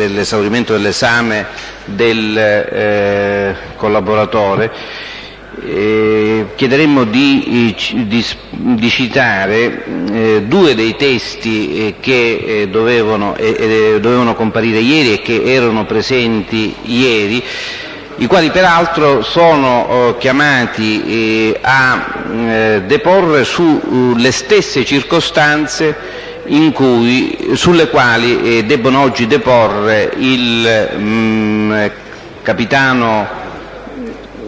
dell'esaurimento dell'esame del collaboratore, chiederemmo di citare due dei testi che dovevano comparire ieri e che erano presenti ieri, i quali peraltro sono chiamati a deporre sulle stesse circostanze sulle quali debbono oggi deporre il capitano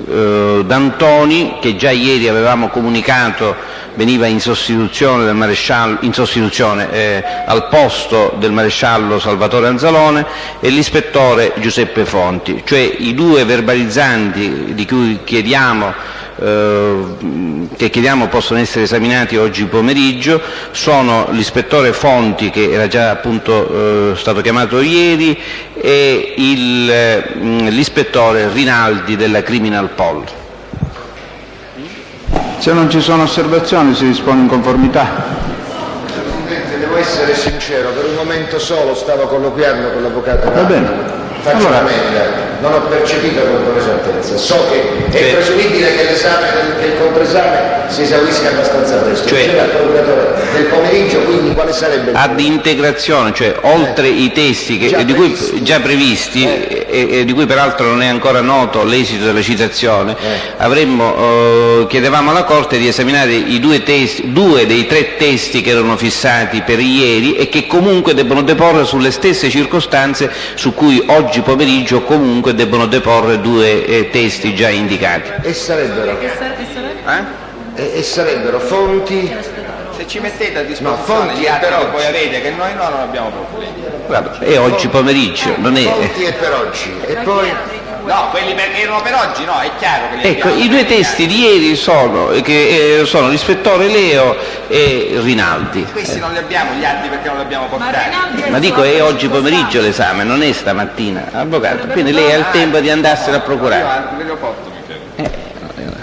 D'Antoni, che già ieri avevamo comunicato veniva in sostituzione del maresciallo, al posto del maresciallo Salvatore Anzalone, e l'ispettore Giuseppe Fonti, cioè i due verbalizzanti di cui chiediamo possono essere esaminati oggi pomeriggio. Sono l'ispettore Fonti, che era già appunto stato chiamato ieri, e l'ispettore Rinaldi della Criminal Pol. Se non ci sono osservazioni si dispone in conformità. Presidente, devo essere sincero, per un momento solo stavo colloquiando con l'avvocato. Va bene. Faccio Allora, un'ammenda, non ho percepito con esattezza. So che è presumibile che il controesame si esaurisca abbastanza presto. Cioè, il procuratore del pomeriggio, quindi quale sarebbe il ad integrazione, cioè oltre i testi già previsti e di cui peraltro non è ancora noto l'esito della citazione, chiedevamo alla Corte di esaminare due dei tre testi che erano fissati per ieri e che comunque debbono deporre sulle stesse circostanze su cui oggi pomeriggio comunque debbono deporre due testi già indicati. E sarebbero? E sarebbero Fonti. Se ci mettete a disposizione gli atti che poi avete, che noi non abbiamo problemi. Guarda, è oggi pomeriggio, non è... Fonti è per oggi. E poi... No, quelli perché erano per oggi, no, è chiaro che li Ecco, abbiamo i due testi di ieri sono l'ispettore Leo e Rinaldi. Questi non li abbiamo gli atti perché non li abbiamo portati. Ma dico, è oggi pomeriggio l'esame, non è stamattina, avvocato, quindi lei ha il tempo di andarsene a procurare. Io ve lo porto.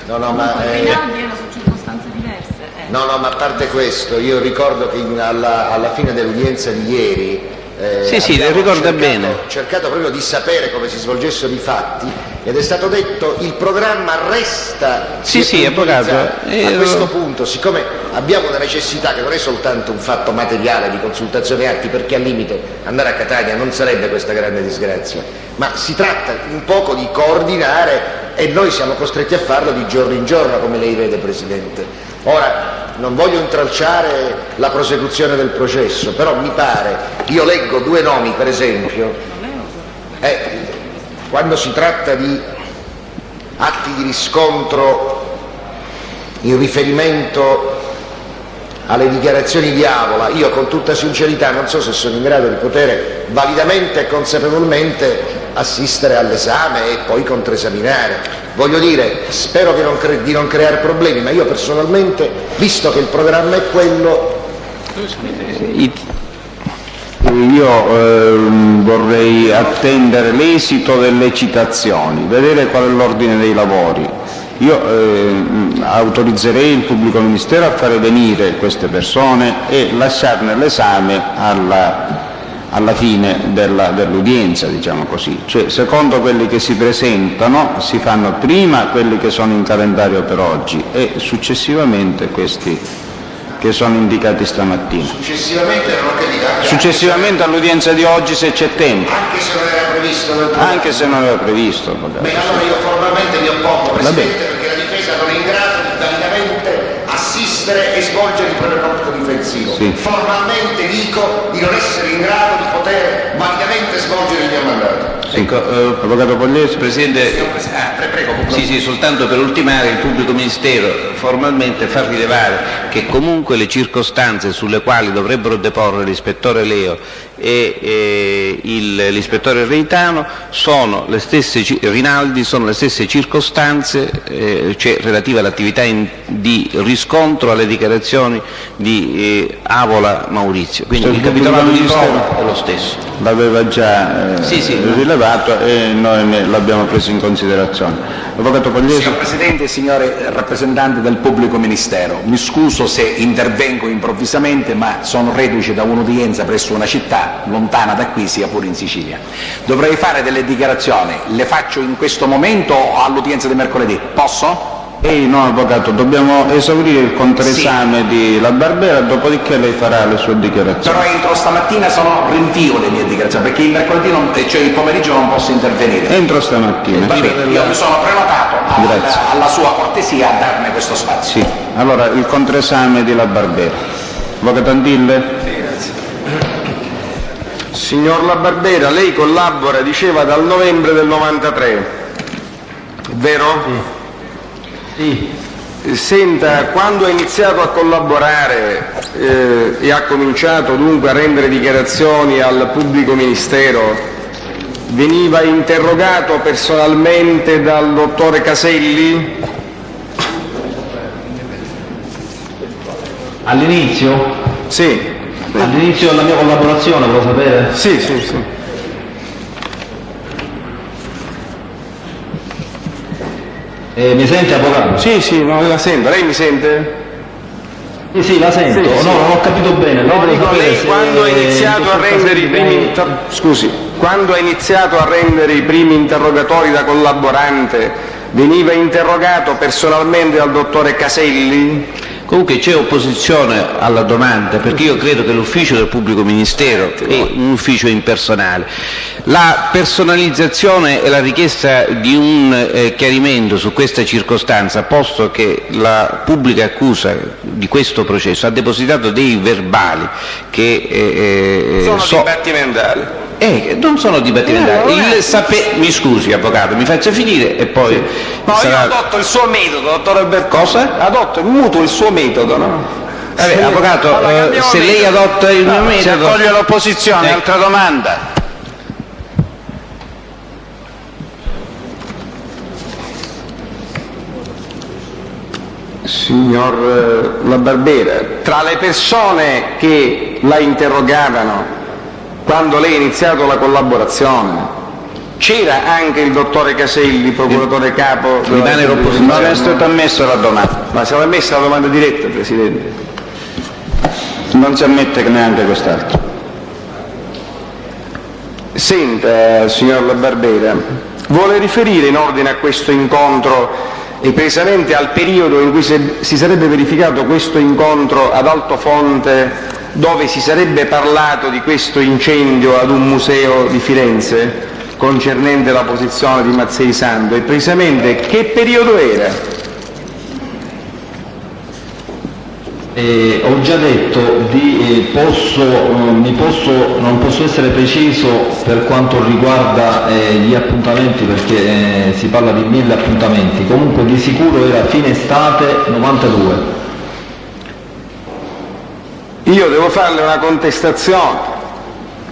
No, ma... Rinaldi era su circostanze diverse. No, ma a parte questo, io ricordo che alla fine dell'udienza di ieri Sì, le ricorda bene. Ho cercato proprio di sapere come si svolgessero i fatti ed è stato detto il programma resta. Sì, avvocato. A questo punto, siccome abbiamo una necessità che non è soltanto un fatto materiale di consultazione atti, perché al limite andare a Catania non sarebbe questa grande disgrazia, ma si tratta un poco di coordinare e noi siamo costretti a farlo di giorno in giorno, come lei vede, Presidente. Ora, non voglio intralciare la prosecuzione del processo, però mi pare, io leggo due nomi per esempio, quando si tratta di atti di riscontro in riferimento alle dichiarazioni di Avola, io con tutta sincerità non so se sono in grado di poter validamente e consapevolmente assistere all'esame e poi controesaminare. Voglio dire, spero di non creare problemi, ma io personalmente, visto che il programma è quello... Io vorrei attendere l'esito delle citazioni, vedere qual è l'ordine dei lavori. Io autorizzerei il pubblico ministero a fare venire queste persone e lasciarne l'esame alla fine dell'udienza, diciamo così. Cioè, secondo quelli che si presentano, si fanno prima quelli che sono in calendario per oggi e successivamente questi che sono indicati stamattina. Successivamente non ho capito. Successivamente all'udienza di oggi, se c'è tempo. Anche se non era previsto. Anche se non era previsto. Beh, allora io formalmente mi oppongo, Presidente, perché la difesa non è in grado di validamente assistere e svolgere il proprio compito difensivo. Sì. Formalmente dico di non essere in grado di poter validamente svolgere il mio mandato. Sì. Avvocato Pogliese. Presidente, Prego. sì, soltanto per ultimare, il pubblico ministero formalmente fa rilevare che comunque le circostanze sulle quali dovrebbero deporre l'ispettore Leo e l'ispettore Reitano sono le stesse, Rinaldi, sono le stesse circostanze, cioè relative all'attività di riscontro alle dichiarazioni dichiarazioni di Avola Maurizio, quindi il capitolato di prova è lo stesso. L'aveva già rilevato e noi l'abbiamo preso in considerazione. Avvocato Pogliese. Signor Presidente, signore rappresentanti del Pubblico Ministero, mi scuso se intervengo improvvisamente, ma sono reduce da un'udienza presso una città lontana da qui, sia pure in Sicilia. Dovrei fare delle dichiarazioni, le faccio in questo momento o all'udienza di mercoledì? Posso? No, Avvocato, dobbiamo esaurire il controesame di La Barbera, dopodiché lei farà le sue dichiarazioni. Però entro stamattina rinvio le mie dichiarazioni, perché il mercoledì, cioè il pomeriggio, non posso intervenire. Entro stamattina. Io mi sono prenotato alla sua cortesia a darmi questo spazio. Sì, allora il controesame di La Barbera. Avvocato Antille? Signor La Barbera, lei collabora, diceva, dal novembre del 93, vero? Sì. Senta, quando ha iniziato a collaborare e ha cominciato dunque a rendere dichiarazioni al pubblico ministero, veniva interrogato personalmente dal dottore Caselli? All'inizio? Sì. All'inizio della mia collaborazione, vuoi sapere? Sì, sì, sì. Mi sente, avvocato? Sì, sì, no, la sento. Lei mi sente? Sì, la sento. Sì, sì. No, non ho capito bene. No, dico, lei se quando ha iniziato a rendere i primi quando ha iniziato a rendere i primi interrogatori da collaborante, veniva interrogato personalmente dal dottore Caselli? Comunque c'è opposizione alla domanda, perché io credo che l'ufficio del pubblico ministero è un ufficio impersonale. La personalizzazione e la richiesta di un chiarimento su questa circostanza, posto che la pubblica accusa di questo processo ha depositato dei verbali che sono dibattimentali. Non sono dibattimentali. Mi scusi, avvocato, mi faccia finire e poi... No, io adotto il suo metodo, dottore Bertone. Cosa? Adotto, mutuo il suo metodo, no? Vabbè, avvocato, se lei adotta il mio metodo... Si accoglie l'opposizione, altra domanda. Signor La Barbera, tra le persone che la interrogavano quando lei ha iniziato la collaborazione c'era anche il dottore Caselli, procuratore capo della Repubblica. Non è stata ammessa la domanda. Ma se l'ha messa la domanda diretta, Presidente. Non si ammette neanche quest'altro. Senta, signor La Barbera, vuole riferire in ordine a questo incontro e precisamente al periodo in cui si sarebbe verificato questo incontro ad Altofonte, dove si sarebbe parlato di questo incendio ad un museo di Firenze concernente la posizione di Mazzei Santo, e precisamente che periodo era? Ho già detto non posso essere preciso per quanto riguarda gli appuntamenti, perché si parla di 1000 appuntamenti, comunque di sicuro era fine estate 92. Io devo farle una contestazione,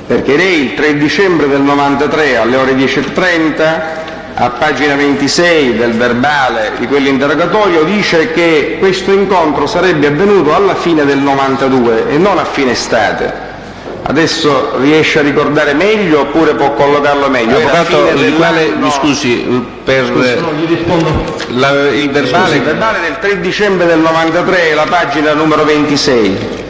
perché lei il 3 dicembre del 93 alle ore 10:30 a pagina 26 del verbale di quell'interrogatorio dice che questo incontro sarebbe avvenuto alla fine del 92 e non a fine estate. Adesso riesce a ricordare meglio oppure può collocarlo meglio? Avvocato, mi scusi, per il verbale... Il verbale del 3 dicembre del 93, la pagina numero 26.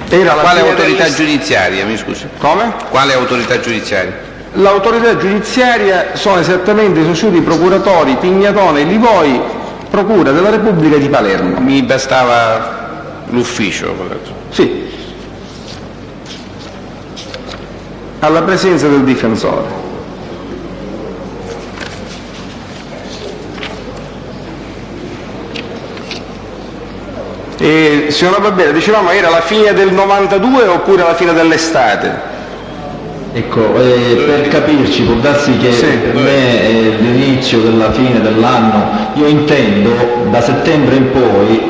Quale autorità giudiziaria, mi scusi? Come? Quale autorità giudiziaria? L'autorità giudiziaria sono esattamente i sostituti procuratori Pignatone e Livoi, Procura della Repubblica di Palermo. Mi bastava l'ufficio. Sì. Alla presenza del difensore. Signora Barbera, dicevamo era la fine del 92 oppure la fine dell'estate? Ecco, per capirci, può darsi che per me è l'inizio della fine dell'anno. Io intendo da settembre in poi,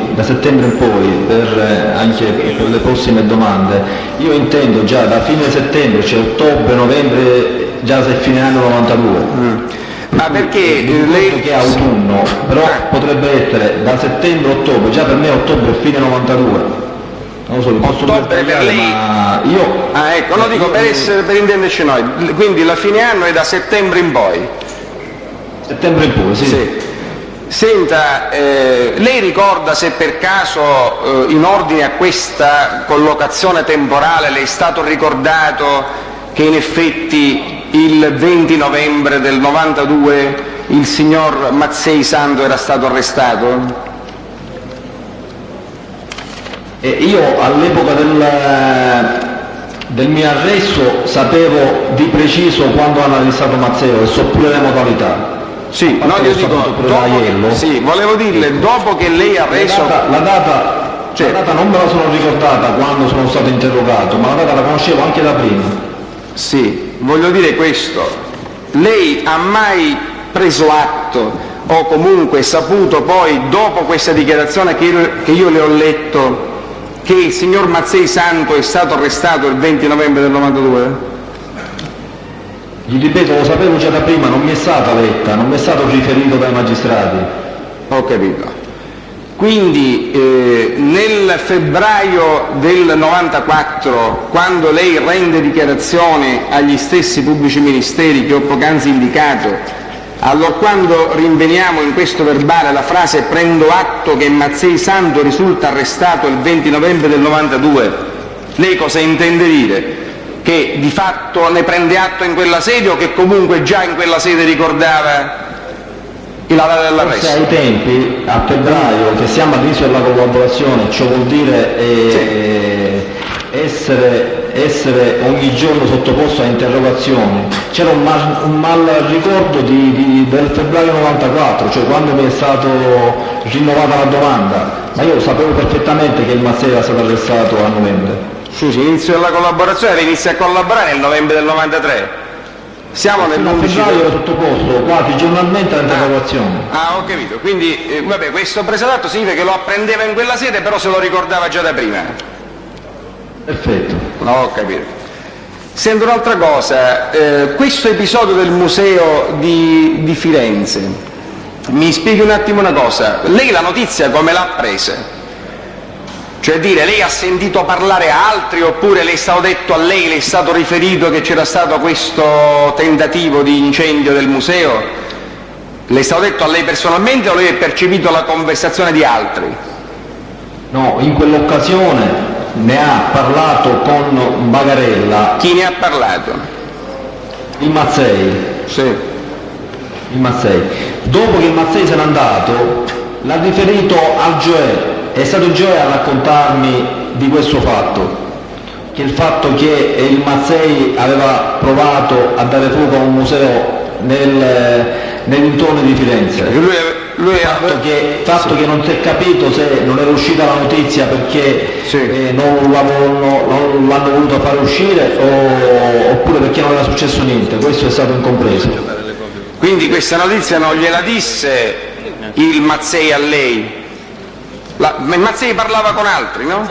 anche per le prossime domande, io intendo già da fine settembre, cioè ottobre, novembre, già se fine anno 92. perché lei che è autunno, però potrebbe essere da settembre-ottobre, già per me ottobre è fine 92. Non lo so, li posso ottobre per lei? Ma io... ecco, no, dico per intenderci noi, quindi la fine anno è da settembre in poi. Settembre in poi, sì. Senta, lei ricorda se per caso in ordine a questa collocazione temporale le è stato ricordato che in effetti il 20 novembre del 92 il signor Mazzei Santo era stato arrestato? Io all'epoca del mio arresto sapevo di preciso quando hanno arrestato Mazzeo e so pure le modalità. Sì, no, io dico, volevo dirle, dopo che lei ha reso... La data non me la sono ricordata quando sono stato interrogato, ma la data la conoscevo anche da prima. Sì, voglio dire questo, lei ha mai preso atto o comunque saputo poi, dopo questa dichiarazione che io le ho letto, che il signor Mazzei Santo è stato arrestato il 20 novembre del 92? Gli ripeto, lo sapevo già da prima, non mi è stata letta, non mi è stato riferito dai magistrati. Ho capito. Quindi nel febbraio del 94, quando lei rende dichiarazione agli stessi pubblici ministeri che ho poc'anzi indicato, allorquando rinveniamo in questo verbale la frase «prendo atto che Mazzei Santo risulta arrestato il 20 novembre del 92», lei cosa intende dire? Che di fatto ne prende atto in quella sede o che comunque già in quella sede ricordava la data dell'arresto? Forse ai tempi, a febbraio, che siamo all'inizio della collaborazione, ciò vuol dire essere ogni giorno sottoposto a interrogazioni. C'era un mal ricordo del febbraio 94, cioè quando mi è stato rinnovata la domanda, ma io sapevo perfettamente che il Mazzei era stato arrestato a novembre. Scusi, l'inizio della collaborazione, lei inizia a collaborare nel novembre del 93. Siamo nell'11 febbraio ero sottoposto quasi giornalmente all'interrogazione. Ho capito, quindi vabbè, questo preso d'atto significa che lo apprendeva in quella sede, però se lo ricordava già da prima. Perfetto. Ho capito. Sento un'altra cosa, questo episodio del museo di Firenze, mi spieghi un attimo una cosa, lei la notizia come l'ha presa? Cioè dire, lei ha sentito parlare a altri oppure le è stato detto a lei, le è stato riferito che c'era stato questo tentativo di incendio del museo? Le è stato detto a lei personalmente o lei ha percepito la conversazione di altri? No, in quell'occasione ne ha parlato con Bagarella. Chi ne ha parlato? Il Mazzei. Sì. Il Mazzei. Dopo che il Mazzei se n'è andato, l'ha riferito al Gioè. È stato Gioè a raccontarmi di questo fatto, che il fatto che il Mazzei aveva provato a dare fuoco a un museo nei dintorni di Firenze. Fatto che non si è capito se non era uscita la notizia perché non l'hanno voluto fare uscire oppure perché non era successo niente. Questo è stato incompreso. Quindi questa notizia non gliela disse il Mazzei a lei? Il Mazzei parlava con altri, no?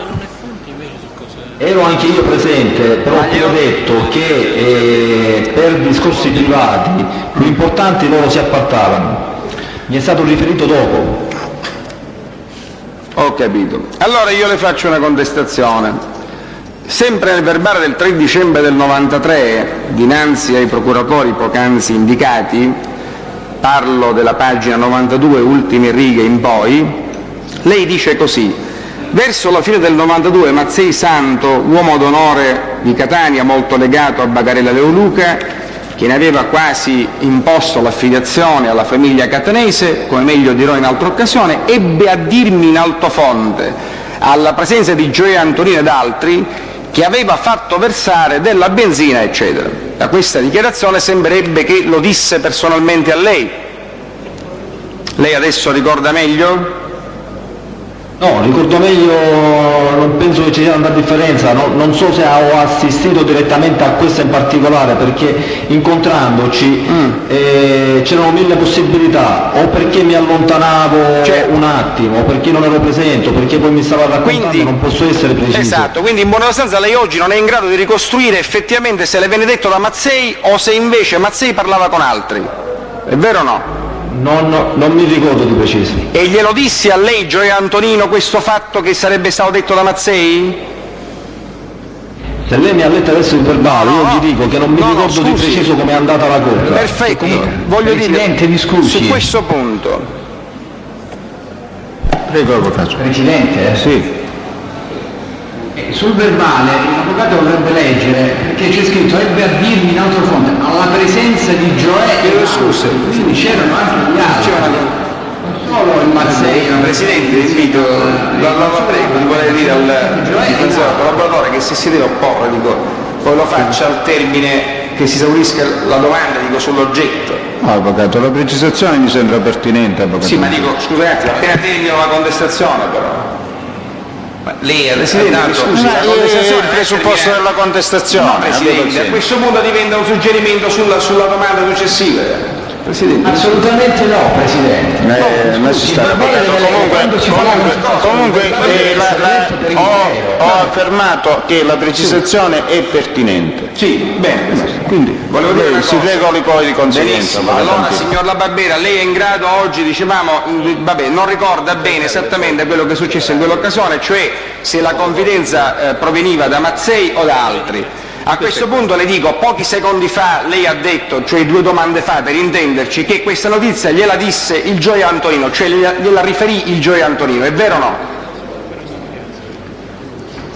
Ero anche io presente, però ho detto che per discorsi privati più importanti loro si appartavano. Mi è stato riferito dopo. Ho capito. Allora io le faccio una contestazione. Sempre nel verbale del 3 dicembre del 93, dinanzi ai procuratori poc'anzi indicati, parlo della pagina 92, ultime righe in poi, lei dice così: verso la fine del 92 Mazzei Santo, uomo d'onore di Catania molto legato a Bagarella Leoluca, che ne aveva quasi imposto l'affiliazione alla famiglia catanese, come meglio dirò in altra occasione, ebbe a dirmi in altofonte, alla presenza di Gioè Antonino ed altri, che aveva fatto versare della benzina, eccetera. Da questa dichiarazione sembrerebbe che lo disse personalmente a lei. Lei adesso ricorda meglio? No, ricordo meglio, non penso che ci sia tanta differenza, non so se ho assistito direttamente a questa in particolare, perché incontrandoci c'erano mille possibilità, o perché mi allontanavo un attimo, o perché non ero presente, o perché poi mi stava raccontando, quindi, non posso essere preciso. Esatto, quindi in buona sostanza lei oggi non è in grado di ricostruire effettivamente se le venne detto da Mazzei o se invece Mazzei parlava con altri. è vero o no? Non mi ricordo di preciso. E glielo dissi a lei, Gioia Antonino, questo fatto che sarebbe stato detto da Mazzei? Se lei mi ha letto adesso il verbale, io gli dico che non mi ricordo di preciso come è andata la cosa. Perfetto, voglio Presidente, dire, mi scusi. su questo punto. Prego, Avvocato. Presidente? Sì. Sul verbale l'avvocato dovrebbe leggere, perché c'è scritto ebbe a dirmi in altro fronte alla presenza di Gioè e scusa, quindi c'erano anche gli altri, non solo il Mazzei. Presidente, invito, la prego di voler dire al collaboratore che se si deve opporre, dico, poi lo faccia al termine che si esaurisca la domanda, dico, sull'oggetto. No, Avvocato, la precisazione mi sembra pertinente, Avvocato. Sì, ma dico, scusate, appena termino la contestazione però. Lei, Presidente, mi scusi, la contestazione il presupposto della contestazione. No, Presidente, a questo punto diventa un suggerimento sulla domanda successiva. Presidente. Assolutamente no, Presidente. Ma si sta comunque ho affermato che la precisazione è pertinente. Sì, bene. Quindi volevo dire una si cosa. regoli poi di conseguenza. Benissimo. Allora, signor La Barbera, lei è in grado oggi, dicevamo, non ricorda bene esattamente quello che è successo in quell'occasione, cioè se la confidenza proveniva da Mazzei o da altri. A questo punto le dico, pochi secondi fa lei ha detto, cioè 2 domande fa per intenderci, che questa notizia gliela disse il Gioia Antonino, cioè gliela riferì il Gioia Antonino, è vero o no?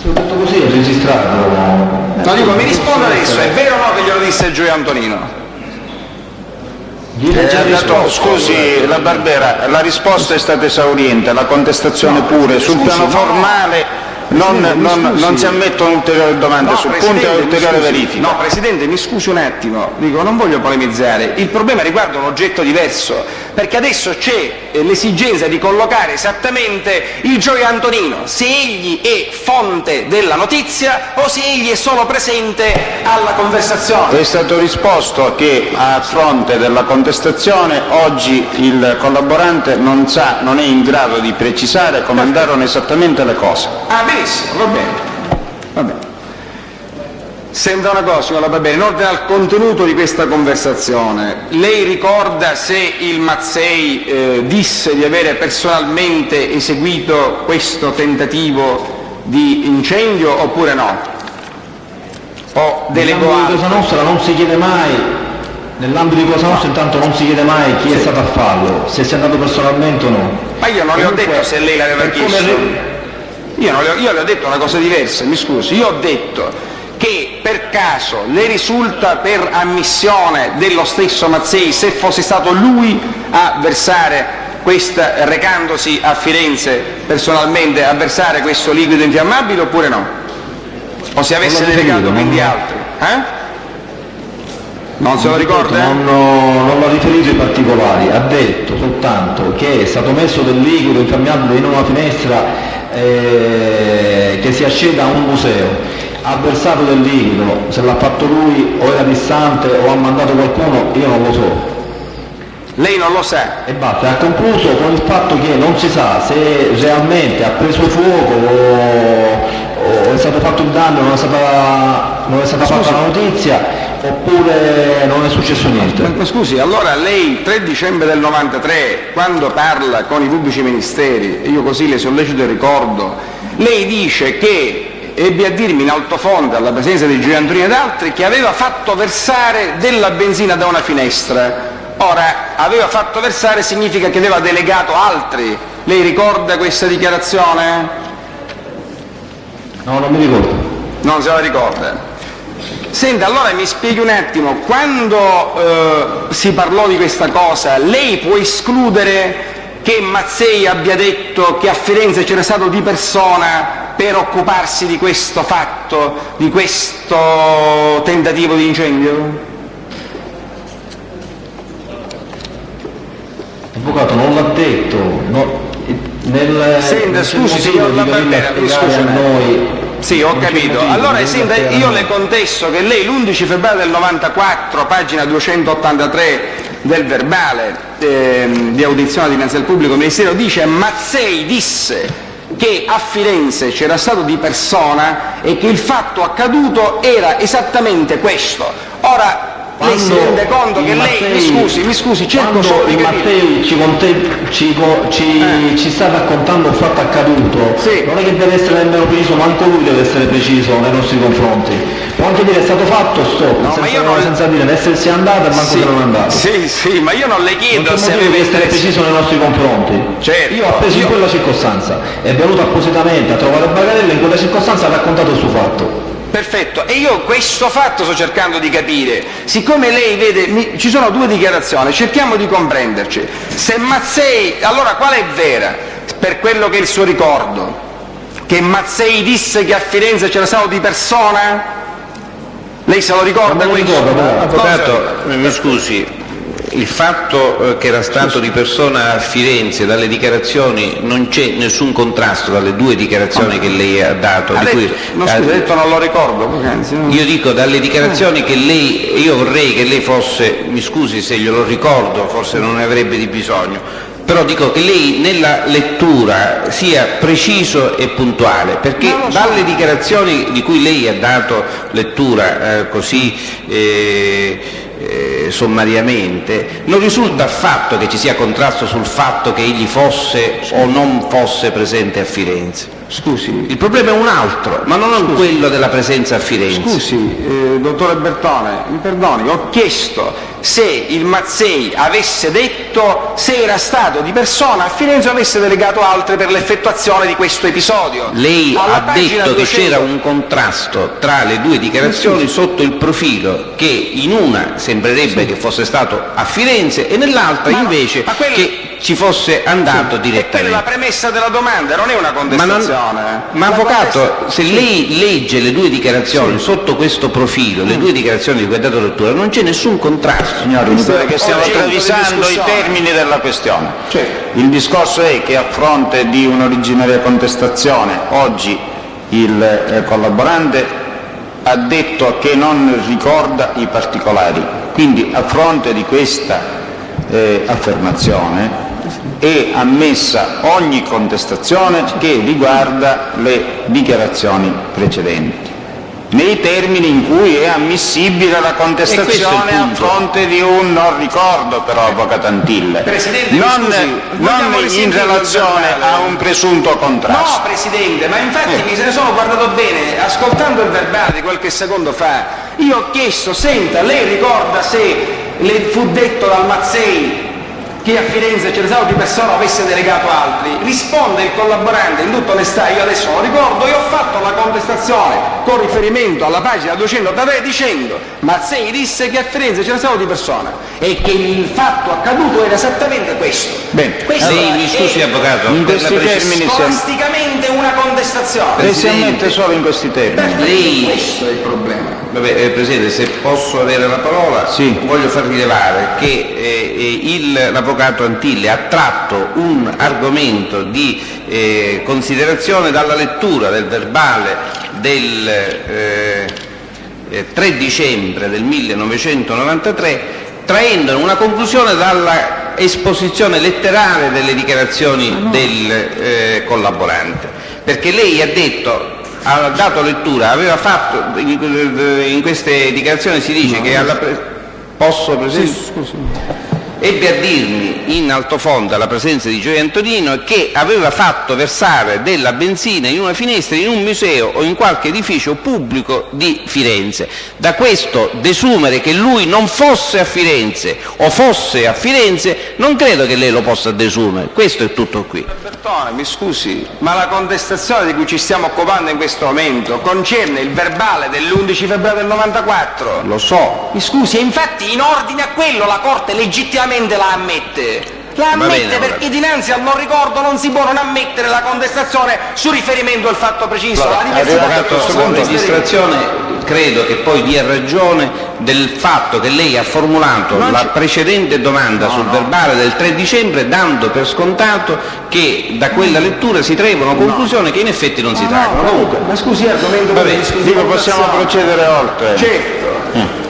Se ho detto così è registrato. No, dico, mi risponda adesso, è vero o no che glielo disse il Gioia Antonino? Scusi, La Barbera, la risposta è stata esauriente, la contestazione pure, sul piano formale non si ammettono ulteriori domande sul punto e ulteriore verifica. No, Presidente, mi scusi un attimo, dico, non voglio polemizzare, il problema riguarda un oggetto diverso, perché adesso c'è l'esigenza di collocare esattamente il Gioia Antonino, se egli è fonte della notizia o se egli è solo presente alla conversazione. È stato risposto che a fronte della contestazione oggi il collaborante non è in grado di precisare come andarono esattamente le cose. Ah, benissimo, va bene. Va bene. Senta una cosa, signora Barbera, in ordine al contenuto di questa conversazione, lei ricorda se il Mazzei disse di avere personalmente eseguito questo tentativo di incendio oppure no? O delegò Nell'ambito di Cosa Nostra non si chiede mai, nell'ambito di Cosa Nostra intanto non si chiede mai chi è stato a farlo, se sia andato personalmente o no. Ma io non le ho detto se lei l'aveva chiesto. Io le ho detto una cosa diversa, mi scusi, io ho detto che per caso le risulta per ammissione dello stesso Mazzei se fosse stato lui a versare recandosi a Firenze personalmente a versare questo liquido infiammabile oppure no? O se avesse delegato quindi altri? Non se lo ricorda? Non l'ha riferito in particolari, ha detto soltanto che è stato messo del liquido infiammabile in una finestra che si accede a un museo, ha versato del liquido, se l'ha fatto lui o era distante o ha mandato qualcuno, io non lo so. Lei non lo sa? E basta, ha concluso con il fatto che non si sa se realmente ha preso fuoco o è stato fatto il danno, non è stata fatta la notizia, oppure non è successo niente. Ma scusi, allora lei il 3 dicembre del 93, quando parla con i pubblici ministeri, io così le sollecito il ricordo, lei dice che ebbe a dirmi in altofonte, alla presenza di Gioia Antonino ed altri, che aveva fatto versare della benzina da una finestra. Ora, aveva fatto versare significa che aveva delegato altri. Lei ricorda questa dichiarazione? No, non mi ricordo. Non se la ricorda? Senta, allora mi spieghi un attimo, quando si parlò di questa cosa, lei può escludere che Mazzei abbia detto che a Firenze c'era stato di persona per occuparsi di questo fatto, di questo tentativo di incendio? L'avvocato non l'ha detto, Senta, scusi signor La Barbera, mi scusi a noi. Sì, ho capito. Allora, senta, io le contesto che lei l'11 febbraio del 94, pagina 283 del verbale di audizione dinanzi al pubblico ministero, dice: Mazzei disse che a Firenze c'era stato di persona e che il fatto accaduto era esattamente questo. Ora, lei si rende conto che lei, mi scusi, cerco solo di capire. Mattei ci sta raccontando un fatto accaduto, non è che deve essere nemmeno preciso, manco lui deve essere preciso nei nostri confronti. Può anche dire è stato fatto, stop, senza dire né se sia andato e manco che non è andato. Sì, ma io non le chiedo non se deve essere preciso nei nostri confronti. Certo, io ho appeso in quella circostanza, è venuto appositamente a trovare Bagarella, in quella circostanza ha raccontato il suo fatto. Perfetto, e io questo fatto sto cercando di capire. Siccome lei vede, ci sono due dichiarazioni, cerchiamo di comprenderci. Se Mazzei, allora qual è vera, per quello che è il suo ricordo? Che Mazzei disse che a Firenze c'era stato di persona? Lei se lo ricorda questo? Avvocato, mi scusi, il fatto che era stato di persona a Firenze, dalle dichiarazioni, non c'è nessun contrasto dalle due dichiarazioni che lei ha dato. Ha detto non lo ricordo. Io dico dalle dichiarazioni che lei, io vorrei che lei fosse, mi scusi se glielo ricordo, forse non ne avrebbe di bisogno, però dico che lei nella lettura sia preciso e puntuale, perché dalle dichiarazioni di cui lei ha dato lettura così sommariamente non risulta affatto che ci sia contrasto sul fatto che egli fosse o non fosse presente a Firenze. Scusi, il problema è un altro, ma non è quello della presenza a Firenze. Scusi, dottore Bertone, mi perdoni, ho chiesto se il Mazzei avesse detto se era stato di persona a Firenze o avesse delegato altre per l'effettuazione di questo episodio. Lei ha detto che c'era un contrasto tra le due dichiarazioni sotto il profilo che in una sembrerebbe che fosse stato a Firenze e nell'altra invece che ci fosse andato direttamente. E quella è la premessa della domanda, non è una contestazione. Ma avvocato, se lei legge le due dichiarazioni sotto questo profilo, le due dichiarazioni di cui ha dato lettura, non c'è nessun contrasto. Signori, che stiamo travisando i termini della questione. Il discorso è che a fronte di un'originaria contestazione, oggi il collaborante ha detto che non ricorda i particolari. Quindi a fronte di questa affermazione è ammessa ogni contestazione che riguarda le dichiarazioni precedenti, nei termini in cui è ammissibile la contestazione a fronte di un non ricordo, però, avvocato Antille, Presidente, non in relazione a un presunto contrasto. No, Presidente, ma infatti mi se ne sono guardato bene, ascoltando il verbale di qualche secondo fa, io ho chiesto, senta, lei ricorda se le fu detto dal Mazzei che a Firenze c'era stato di persona o avesse delegato altri? Risponde il collaborante in tutta onestà, io adesso non ricordo, io ho fatto la contestazione con riferimento alla pagina 203 dicendo Mazzei disse che a Firenze c'era stato di persona e che il fatto accaduto era esattamente questo. Bene, mi scusi avvocato, in questi termini scolasticamente una contestazione. Lei si ammette solo in questi termini. Questo è il problema. Vabbè, Presidente, se posso avere la parola, voglio far rilevare che l'avvocato Antille ha tratto un argomento di considerazione dalla lettura del verbale del 3 dicembre del 1993, traendone una conclusione dalla esposizione letterale delle dichiarazioni del collaborante, perché lei ha dato lettura, aveva fatto, in queste dichiarazioni si dice che posso, Presidente? Ebbe a dirmi in altofondo alla presenza di Gioia Antonino che aveva fatto versare della benzina in una finestra in un museo o in qualche edificio pubblico di Firenze. Da questo desumere che lui non fosse a Firenze o fosse a Firenze non credo che lei lo possa desumere. Questo è tutto qui. Bertone, mi scusi, ma la contestazione di cui ci stiamo occupando in questo momento concerne il verbale dell'11 febbraio del 94. Lo so. Mi scusi, e infatti in ordine a quello la Corte legittimamente la ammette. La ammette perché dinanzi al non ricordo non si può non ammettere la contestazione su riferimento al fatto preciso. La registrazione credo che poi dia ragione del fatto che lei ha formulato la precedente domanda sul verbale del 3 dicembre dando per scontato che da quella lettura si traggono conclusioni che in effetti non si traggono. Comunque, ma scusi, argomento possiamo procedere oltre. Certo.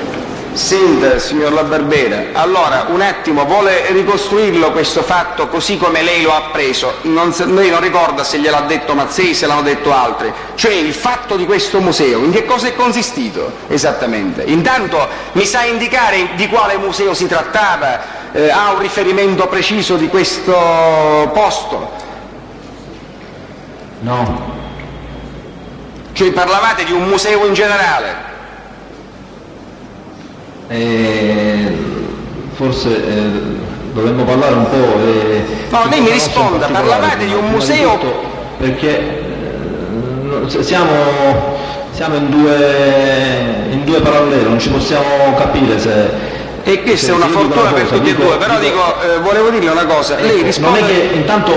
Senta, signor La Barbera, allora un attimo, vuole ricostruirlo questo fatto così come lei lo ha appreso? Lei non ricorda se gliel'ha detto Mazzei, se l'hanno detto altri, cioè il fatto di questo museo, in che cosa è consistito esattamente? Intanto mi sa indicare di quale museo si trattava, ha un riferimento preciso di questo posto? No. Cioè parlavate di un museo in generale? Forse dovremmo parlare un po'. No, lei mi risponda, parlavate di un museo? Perché siamo in due paralleli, non ci possiamo capire se. E questa è una fortuna per tutti e due, però volevo dirle una cosa, lei risponde... Non è che, intanto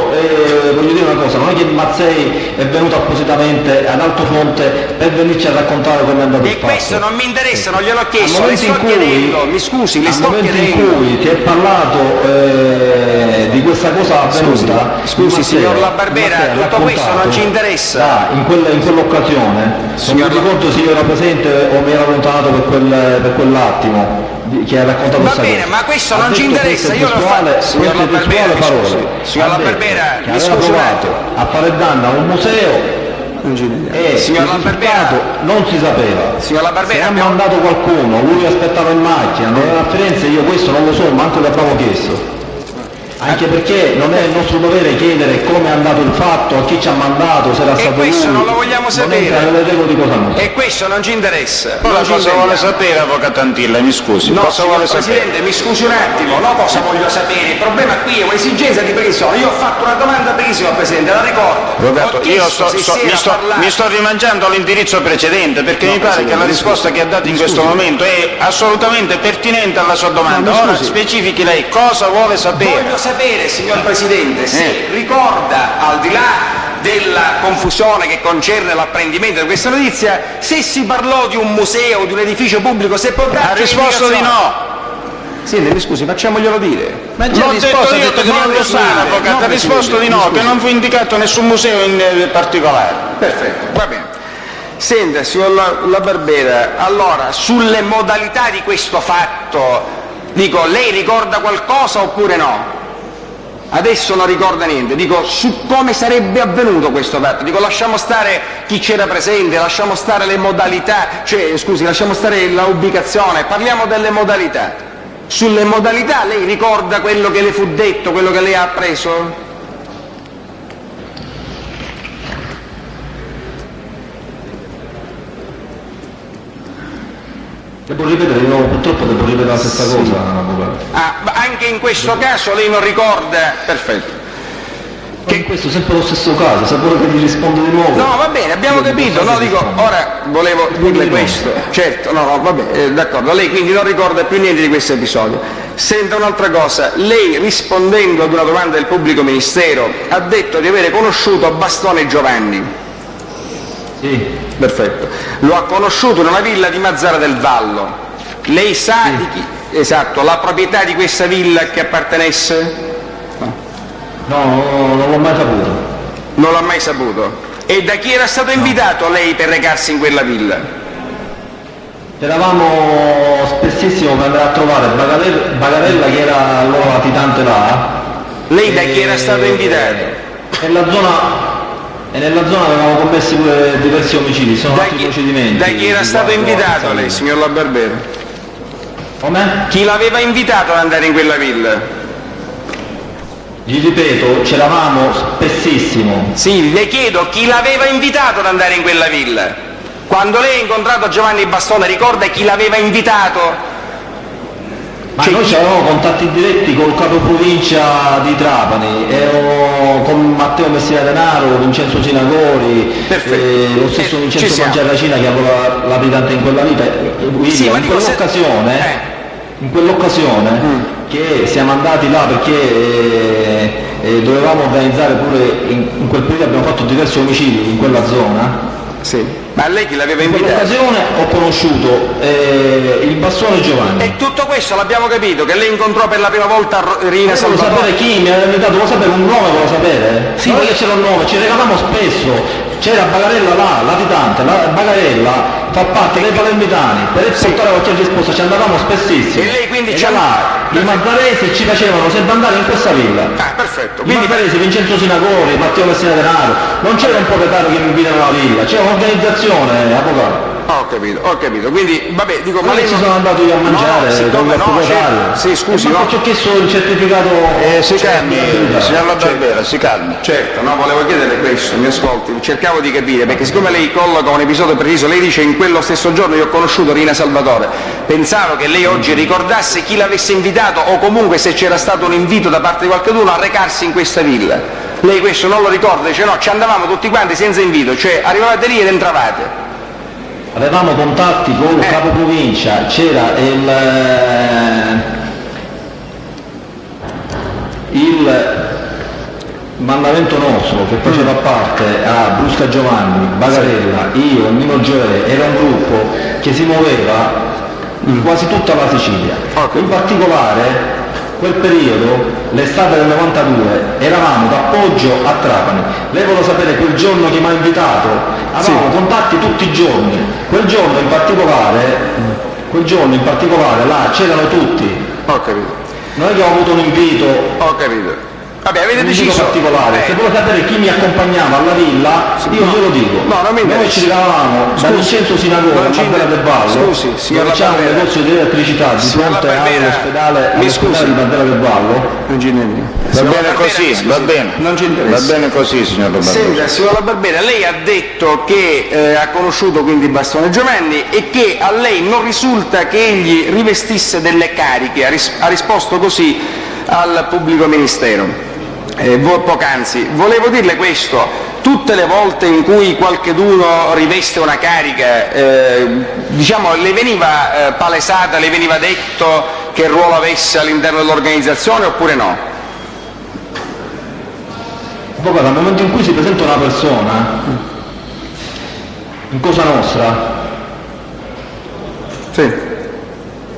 voglio dire una cosa, non è che Mazzei è venuto appositamente ad Altofonte per venirci a raccontare come è andato il fatto. E questo non mi interessa, non gliel'ho chiesto, le sto chiedendo, mi scusi, le sto chiedendo. Nel momento in cui ti è parlato di questa cosa avvenuta... Scusi signor La Barbera, tutto questo non ci interessa. In quell'occasione, non mi ricordo se io ero presente o mi ero allontanato per quell'attimo, che ha raccontato va bene, ma questo non ci interessa, io l'ho fatto, signor La Barbera, signor La Barbera, mi scusi un attimo, a fare danno a un museo e signor La Barbera non si sapeva. Signor La Barbera, se ha mandato qualcuno, lui aspettava in macchina, non era a Firenze, io questo non lo so, manco le abbiamo chiesto. Anche perché non è il nostro dovere chiedere come è andato il fatto, a chi ci ha mandato, se era stato lui. E questo non lo vogliamo sapere. Non entra nelle regole di cosa nostra. E questo non ci interessa. Poi cosa vuole sapere, avvocato Antilla? Mi scusi. No, cosa vuole sapere? Presidente, mi scusi un attimo, no, cosa voglio sapere? Il problema qui è un'esigenza di previsione. Io ho fatto una domanda benissimo al Presidente, la ricordo. Roberto, io mi sto rimangiando all'indirizzo precedente perché mi pare che la risposta che ha dato in questo momento è assolutamente pertinente alla sua domanda. Ora specifichi lei cosa vuole sapere. Voglio sapere, signor Presidente, se ricorda, al di là della confusione che concerne l'apprendimento di questa notizia, se si parlò di un museo, di un edificio pubblico, se può darci ha risposto di no. Sì, mi scusi, facciamoglielo dire. Ma già risposto, ha detto che non lo sa, avvocato, ha risposto di no, che non fu indicato nessun museo in particolare. Perfetto, va bene. Senta, signor La Barbera, allora, sulle modalità di questo fatto, dico, lei ricorda qualcosa oppure no? Adesso non ricorda niente, dico, su come sarebbe avvenuto questo fatto, dico, lasciamo stare chi c'era presente, lasciamo stare le modalità, cioè, scusi, lasciamo stare la ubicazione, parliamo delle modalità. Sulle modalità lei ricorda quello che le fu detto, quello che lei ha appreso? Devo ripetere, purtroppo devo ripetere la stessa cosa, avvocato. Ma anche in questo caso lei non ricorda? Perfetto. Che in questo è sempre lo stesso caso, se vuole che gli rispondo di nuovo. No, va bene, abbiamo capito, no, dico, ora volevo dirle questo, certo, no, va bene, d'accordo, lei quindi non ricorda più niente di questo episodio. Senta un'altra cosa, lei rispondendo ad una domanda del pubblico ministero ha detto di avere conosciuto Bastone Giovanni. Sì. Perfetto. Lo ha conosciuto in una villa di Mazzara del Vallo. Lei sa di chi? Esatto, la proprietà di questa villa che appartenesse? No, non l'ho mai saputo. Non l'ha mai saputo. E da chi era stato invitato lei per recarsi in quella villa? Eravamo spessissimo per andare a trovare Bagarella, che era allora latitante là. Lei da chi era stato invitato? Nella zona avevamo commesso pure diversi omicidi, sono altri procedimenti. Da chi era stato invitato lei, signor La Barbera? Come? Chi l'aveva invitato ad andare in quella villa? Gli ripeto, c'eravamo spessissimo. Sì, le chiedo chi l'aveva invitato ad andare in quella villa. Quando lei ha incontrato Giovanni Bastone, ricorda chi l'aveva invitato? Ma noi avevamo contatti diretti col capo provincia di Trapani, con Matteo Messina Denaro, Vincenzo Sinagori, lo stesso Vincenzo Mangiarracina che aveva l'abitante in quella vita. Sì, in quell'occasione che siamo andati là perché dovevamo organizzare pure, in quel periodo abbiamo fatto diversi omicidi in quella zona. Sì. Ma lei chi l'aveva invitato? In quell'occasione ho conosciuto il Bastone Giovanni. E tutto questo l'abbiamo capito, che lei incontrò per la prima volta Rina Salvatore. Volevo sapere chi mi aveva invitato, volevo sapere un nome, volevo sapere. Sì, non è che c'era un nome, ci recavamo spesso. c'era Bagarella là, latitante, Bagarella fa parte dei palermitani, per esportare qualche risposta ci andavamo spessissimo. E lei quindi da là, i Mazzaresi ci facevano serbandare in questa villa. Perfetto. I Mazzaresi, Vincenzo Sinagori, Matteo Messina Denaro, non c'era un proprietario che mi invitava alla villa, c'era un'organizzazione, avvocato. Ho capito, quindi vabbè, dico, ma lei ci sono andato io a mangiare, sì, scusi, no, ci ho chiesto il certificato. Si calmi, signor La Barbera, si calmi. Certo, no, volevo chiedere questo, mi ascolti, cercavo di capire, perché siccome lei colloca un episodio preciso, lei dice in quello stesso giorno io ho conosciuto Rina Salvatore, pensavo che lei oggi ricordasse chi l'avesse invitato o comunque se c'era stato un invito da parte di qualcuno a recarsi in questa villa. Lei questo non lo ricorda, dice no, ci andavamo tutti quanti senza invito, cioè arrivavate lì ed entravate. Avevamo contatti con il capo provincia, c'era il mandamento nostro che faceva parte a Brusca Giovanni, Bagarella, io e Nino Gioè, era un gruppo che si muoveva in quasi tutta la Sicilia. In particolare quel periodo, l'estate del 92, eravamo d'appoggio a Trapani. Lei vuole sapere quel giorno che mi ha invitato? Avevamo contatti tutti i giorni. Quel giorno in particolare là c'erano tutti. Ho capito. Non è che ho avuto un invito. Ho capito. Vabbè, avete un deciso particolare. Se vuole sapere chi mi accompagnava alla villa, io glielo dico. No, non mi interessa. Noi ci ricalavamo da Vincenzo Sinagore a Bandera del Vallo. Scusi, signor facciamo un negozio di elettricità di fronte all'ospedale di Bandera del Vallo. Va bene così, va bene. Non ci interessa. Va bene così, signor La Barbera. Senta, signor La Barbera, lei ha detto che ha conosciuto quindi Bastone Giovanni e che a lei non risulta che egli rivestisse delle cariche, ha risposto così al pubblico ministero. Poc'anzi, volevo dirle questo: tutte le volte in cui qualcheduno riveste una carica, diciamo, le veniva palesata, le veniva detto che ruolo avesse all'interno dell'organizzazione oppure no? Avvocato, nel momento in cui si presenta una persona in Cosa Nostra,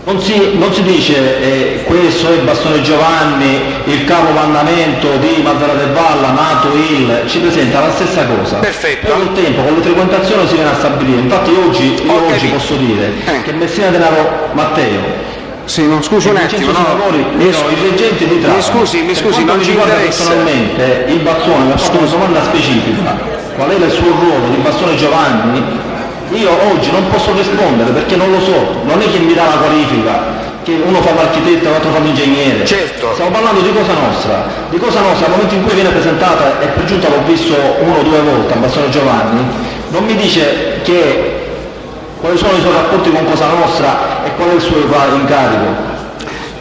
non si dice questo è Bastone Giovanni, il capo mandamento di Mazzara del Valla, nato ci presenta la stessa cosa. Perfetto. Poi col tempo, con le frequentazioni si viene a stabilire. Infatti oggi posso dire che Messina Denaro Matteo, scusi un attimo, i reggenti di Trapani. Mi scusi, non ci interessa. Personalmente il Bazzone mi ha fatto una domanda specifica: qual era il suo ruolo di Bastone Giovanni? Io oggi non posso rispondere perché non lo so, non è che mi dà la qualifica, che uno fa l'architetto e l'altro fa l'ingegnere. Certo. Stiamo parlando di Cosa Nostra. Di Cosa Nostra, al momento in cui viene presentata, e per giunta l'ho visto 1 o 2 volte a Bastone Giovanni, non mi dice quali sono i suoi rapporti con Cosa Nostra e qual è il suo incarico.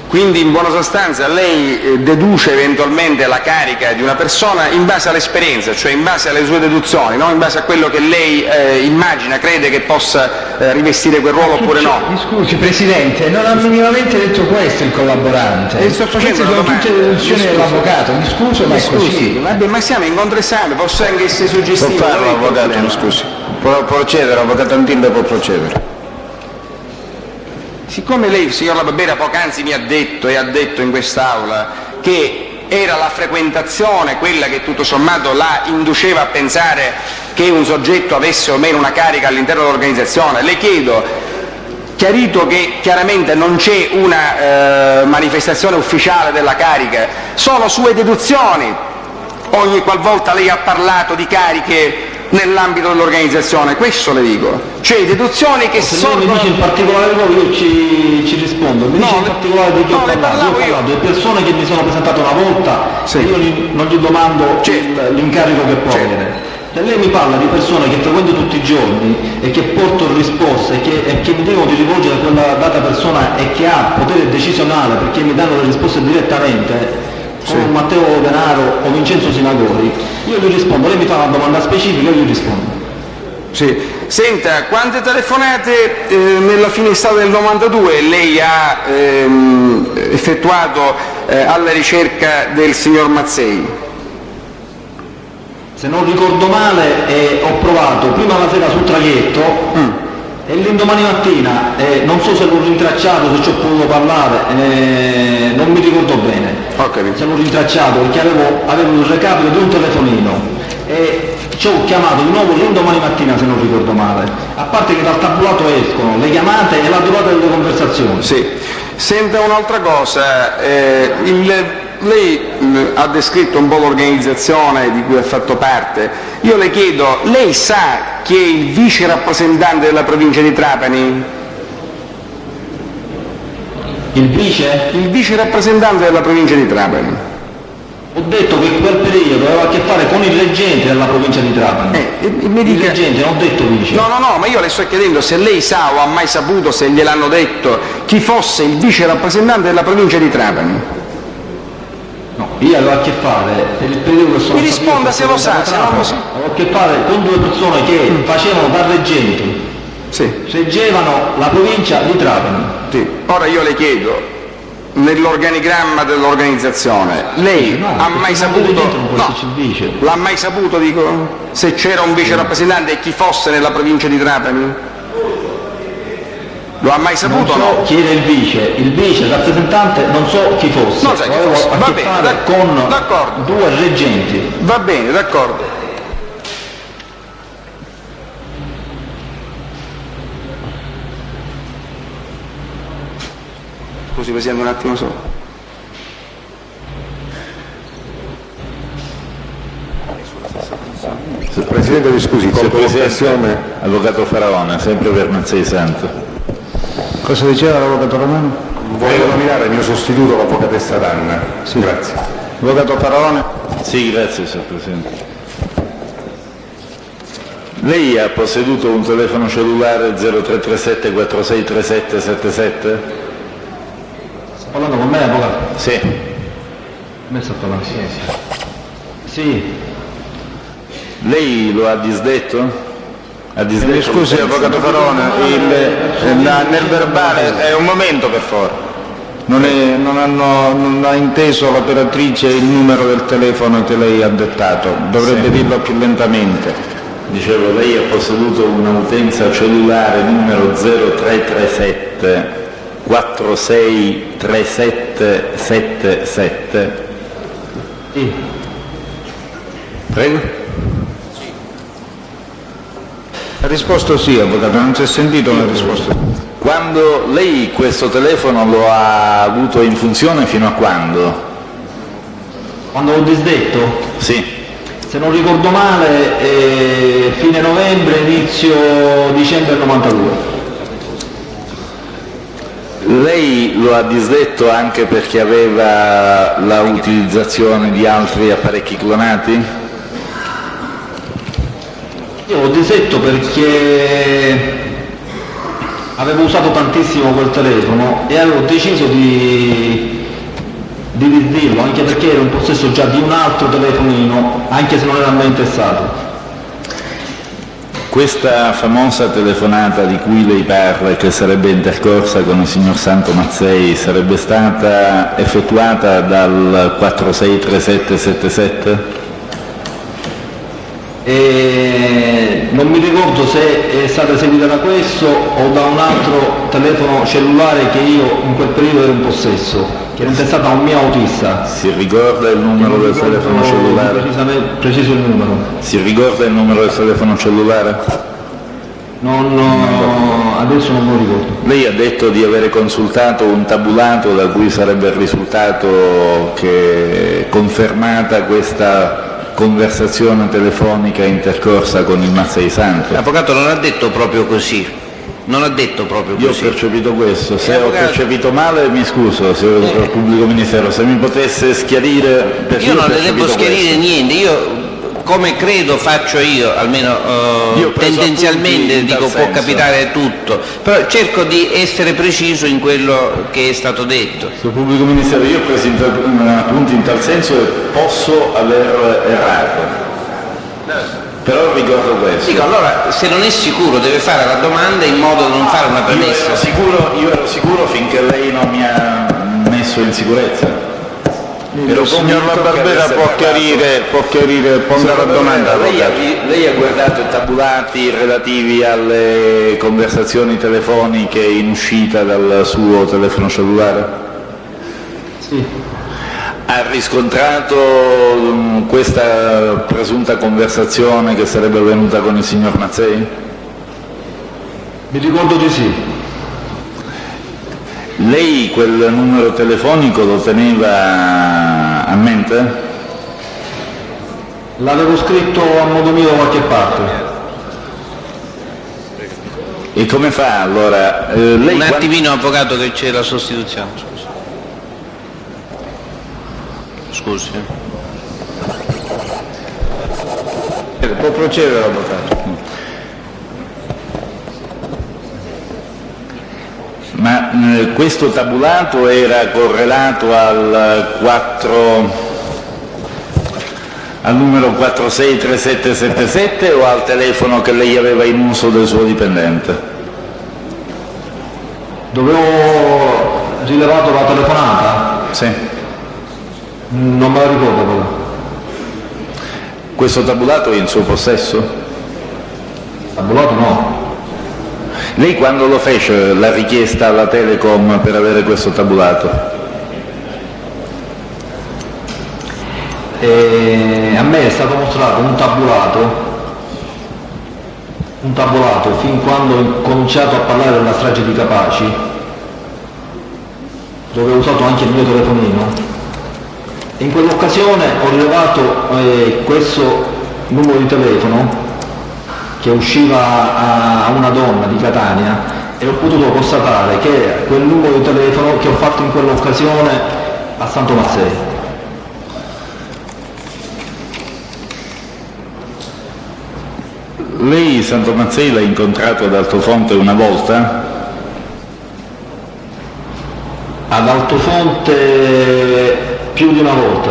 Quindi in buona sostanza lei deduce eventualmente la carica di una persona in base all'esperienza, cioè in base alle sue deduzioni, no? In base a quello che lei immagina, crede che possa rivestire quel ruolo oppure no. Mi scusi Presidente, non ha minimamente detto questo il collaborante. Sto facendo queste sono tutte le deduzioni dell'avvocato, mi scuso ma è così. Vabbè, ma siamo in contraesame, posso anche essere suggestivo. Può farlo, avvocato, mi scusi. Può procedere, avvocato Antillo può procedere. Siccome lei, signor La Barbera, poc'anzi mi ha detto e ha detto in quest'Aula che era la frequentazione quella che tutto sommato la induceva a pensare che un soggetto avesse o meno una carica all'interno dell'organizzazione, le chiedo, chiarito che chiaramente non c'è una manifestazione ufficiale della carica, sono sue deduzioni ogni qualvolta lei ha parlato di cariche nell'ambito dell'organizzazione, questo le dico, cioè deduzioni che sono... mi dice in particolare voi, io ci rispondo, mi dice in particolare di chi ho parlato, di persone che mi sono presentate una volta e io non gli domando l'incarico che può avere. Se lei mi parla di persone che frequento tutti i giorni e che porto risposte e che mi devono di rivolgere a quella data persona e che ha potere decisionale perché mi danno le risposte direttamente, come Matteo Denaro o Vincenzo Sinagori, io gli rispondo. Lei mi fa una domanda specifica e io gli rispondo. Senta, quante telefonate nella fine estate del 92 lei ha effettuato alla ricerca del signor Mazzei? Se non ricordo male ho provato prima la sera sul traghetto e l'indomani mattina, non so se l'ho rintracciato, se ci ho potuto parlare, non mi ricordo bene. Se l'ho rintracciato perché avevo il recapito di un telefonino e ci ho chiamato di nuovo l'indomani mattina, se non ricordo male, a parte che dal tabulato escono le chiamate e la durata delle conversazioni. Sì. Senta un'altra cosa, lei ha descritto un po' l'organizzazione di cui ha fatto parte. Io le chiedo, lei sa chi è il vice rappresentante della provincia di Trapani? Il vice? Il vice rappresentante della provincia di Trapani. Ho detto che in quel periodo aveva a che fare con il reggente della provincia di Trapani. Il reggente, non ho detto vice. No, ma io le sto chiedendo se lei sa o ha mai saputo, se gliel'hanno detto, chi fosse il vice rappresentante della provincia di Trapani. No, io avevo a che fare, per il periodo che sono Mi risponda se lo sa, se non lo sa. Avevo a che fare con due persone che facevano da reggenti. Sì. Reggevano la provincia di Trapani. Sì. Ora io le chiedo, nell'organigramma dell'organizzazione, lei ha mai saputo, l'ha mai saputo, dico, se c'era un vice rappresentante e chi fosse nella provincia di Trapani? Lo ha mai saputo o non so no? chi era il vice rappresentante, non so chi fosse. Non sa chi avevo fosse. a Va che bene, fare con d'accordo. due reggenti. Va bene, d'accordo. Scusi Presidente, un attimo solo. Presidente, mi scusi, Presidente, Avvocato Faraone, sempre per Mazzei Santo. Cosa diceva l'Avvocato Romano? Voglio nominare il mio sostituto, l'Avvocatessa Danna. Sì. Grazie. Avvocato Faraone? Sì, grazie, signor Presidente. Lei ha posseduto un telefono cellulare 0337 4637 77? Sta parlando con me, avvocato? Sì. Me sta parlando, sì. Lei lo ha disdetto? Mi scusi, Avvocato Faraone, nel verbale è un momento per favore. Non ha inteso l'operatrice il numero del telefono che lei ha dettato, dovrebbe dirlo più lentamente. Dicevo, lei ha posseduto un'utenza cellulare numero 0337 463777? Sì. Prego? Ha risposto sì, Avvocato, non si è sentito una risposta. Quando lei questo telefono lo ha avuto in funzione fino a quando? Quando l'ho disdetto? Sì. Se non ricordo male, fine novembre, inizio dicembre 92. Lei lo ha disdetto anche perché aveva la utilizzazione di altri apparecchi clonati? Io l'ho disdetto perché avevo usato tantissimo quel telefono e avevo deciso di disdirlo, anche perché ero in possesso già di un altro telefonino, anche se non era mai intestato. Questa famosa telefonata di cui lei parla e che sarebbe intercorsa con il signor Santo Mazzei sarebbe stata effettuata dal 463777? Non mi ricordo se è stata eseguita da questo o da un altro telefono cellulare che io in quel periodo ero in possesso, che era intestato a un mio autista. Si ricorda il numero del telefono cellulare? Preciso il numero. Si ricorda il numero del telefono cellulare? Adesso non me lo ricordo. Lei ha detto di avere consultato un tabulato da cui sarebbe risultato che confermata questa conversazione telefonica intercorsa con il Mazzei Santo. L'avvocato non ha detto proprio così. Non ha detto proprio Io così. ho percepito questo, se ho percepito male mi scuso, signor Pubblico Ministero, se mi potesse schiarire, perché io non le devo percepito schiarire questo. niente, io come credo faccio io, almeno tendenzialmente dico può capitare tutto, però cerco di essere preciso in quello che è stato detto. Signor Pubblico Ministero, io ho preso appunti in tal senso e posso aver errato, però ricordo questo. Dico, allora se non è sicuro deve fare la domanda in modo da non fare una premessa. Io ero sicuro finché lei non mi ha messo in sicurezza. Il signor La Barbera può chiarire, ponga la domanda. Lei ha guardato i tabulati relativi alle conversazioni telefoniche in uscita dal suo telefono cellulare? Sì. Ha Ha riscontrato questa presunta conversazione che sarebbe avvenuta con il signor Mazzei? Mi ricordo di sì. Lei quel numero telefonico lo teneva a mente? L'avevo scritto a modo mio da qualche parte. E come fa allora? Lei Un attimino, avvocato, che c'è la sostituzione. Scusi. Può procedere, avvocato. Ma questo tabulato era correlato al numero 463777 o al telefono che lei aveva in uso del suo dipendente? Dove ho rilevato la telefonata? Sì. Non me la ricordo però. Questo tabulato è in suo possesso? Tabulato no. Lei quando lo fece la richiesta alla Telecom per avere questo tabulato? A me è stato mostrato un tabulato fin quando ho cominciato a parlare della strage di Capaci, dove ho usato anche il mio telefonino. In quell'occasione ho rilevato questo numero di telefono che usciva a una donna di Catania e ho potuto constatare che era quel numero di telefono che ho fatto in quell'occasione a Santo Mazzei. Lei Santo Mazzei l'ha incontrato ad Altofonte una volta? Ad Altofonte più di una volta.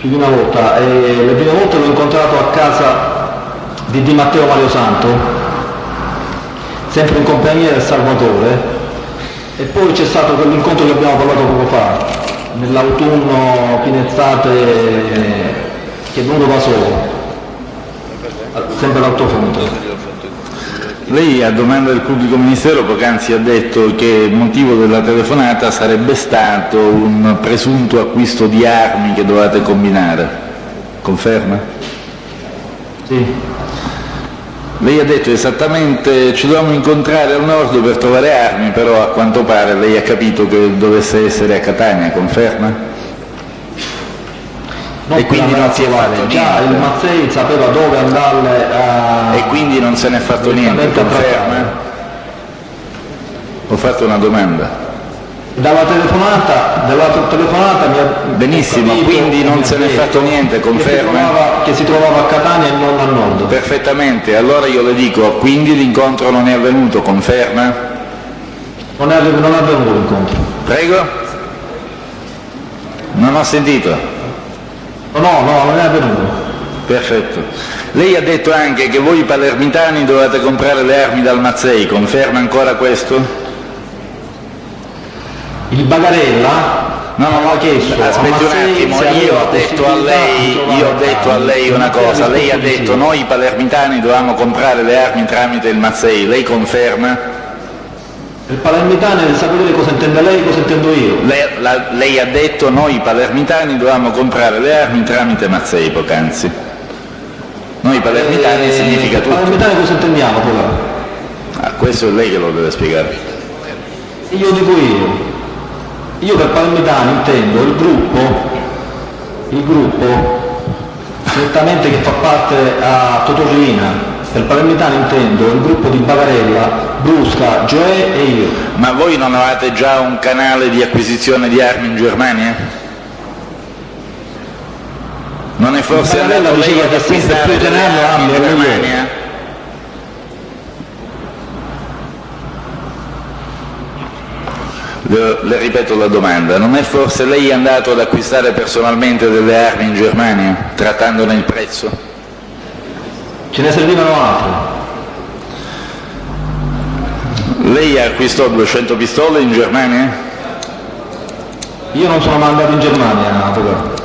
Le prime volte l'ho incontrato a casa di Di Matteo Mario Santo, sempre in compagnia del Salvatore, e poi c'è stato quell'incontro che abbiamo parlato poco fa, nell'autunno Pinezzate, che è venuto da solo, sempre ad Altofonte. Lei a domanda del pubblico ministero poc'anzi ha detto che il motivo della telefonata sarebbe stato un presunto acquisto di armi che dovevate combinare. Conferma? Sì. Lei ha detto esattamente ci dobbiamo incontrare al nord per trovare armi, però a quanto pare lei ha capito che dovesse essere a Catania, conferma? E quindi non si è fatto già il Mazzei sapeva dove andare a... E quindi non se n'è fatto niente, conferma? Ho fatto una domanda. Dalla telefonata mi ha... Benissimo, quindi non se n'è fatto niente, conferma? Che si trovava a Catania e non a nord. Perfettamente, allora io le dico, quindi l'incontro non è avvenuto, conferma? Non è avvenuto l'incontro. Prego? Non ho sentito. No, non è avvenuto. Perfetto. Lei ha detto anche che voi palermitani dovete comprare le armi dal Mazzei, conferma ancora questo? Il Bagarella? No, l'ha chiesto. Aspetti un attimo, io ho detto a lei una cosa, lei ha detto noi palermitani dovevamo comprare le armi tramite il Mazzei, lei conferma? Il palermitano deve sapere cosa intende lei e cosa intendo io. Lei ha detto noi palermitani dovevamo comprare le armi tramite Mazzei poc'anzi. Noi palermitani significa tutto. Palermitani cosa intendiamo poi? Questo è lei che lo deve spiegare. Io dico io per palermitani intendo il gruppo certamente che fa parte a Totorina. Per palermitani intendo il gruppo di Bagarella, Brusca, Gioè e io. Ma voi non avete già un canale di acquisizione di armi in Germania? Non è forse andato lei ad acquistare delle armi in Germania? Le ripeto la domanda, non è forse lei andato ad acquistare personalmente delle armi in Germania, trattandone il prezzo? Ce ne servivano altre. Lei acquistò 200 pistole in Germania? Io non sono mai andato in Germania, avvocato.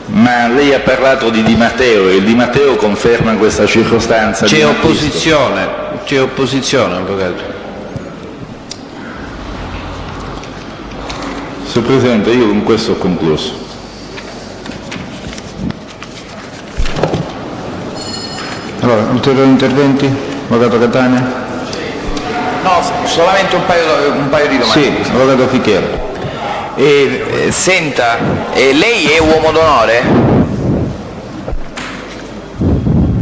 Ma lei ha parlato di Di Matteo e il Di Matteo conferma questa circostanza? C'è opposizione, avvocato. Signor Presidente, io con questo ho concluso. Allora, ulteriori interventi? Avvocato Catania? No, solamente un paio di domande. Sì, Avvocato Fichiero. Senta, lei è uomo d'onore?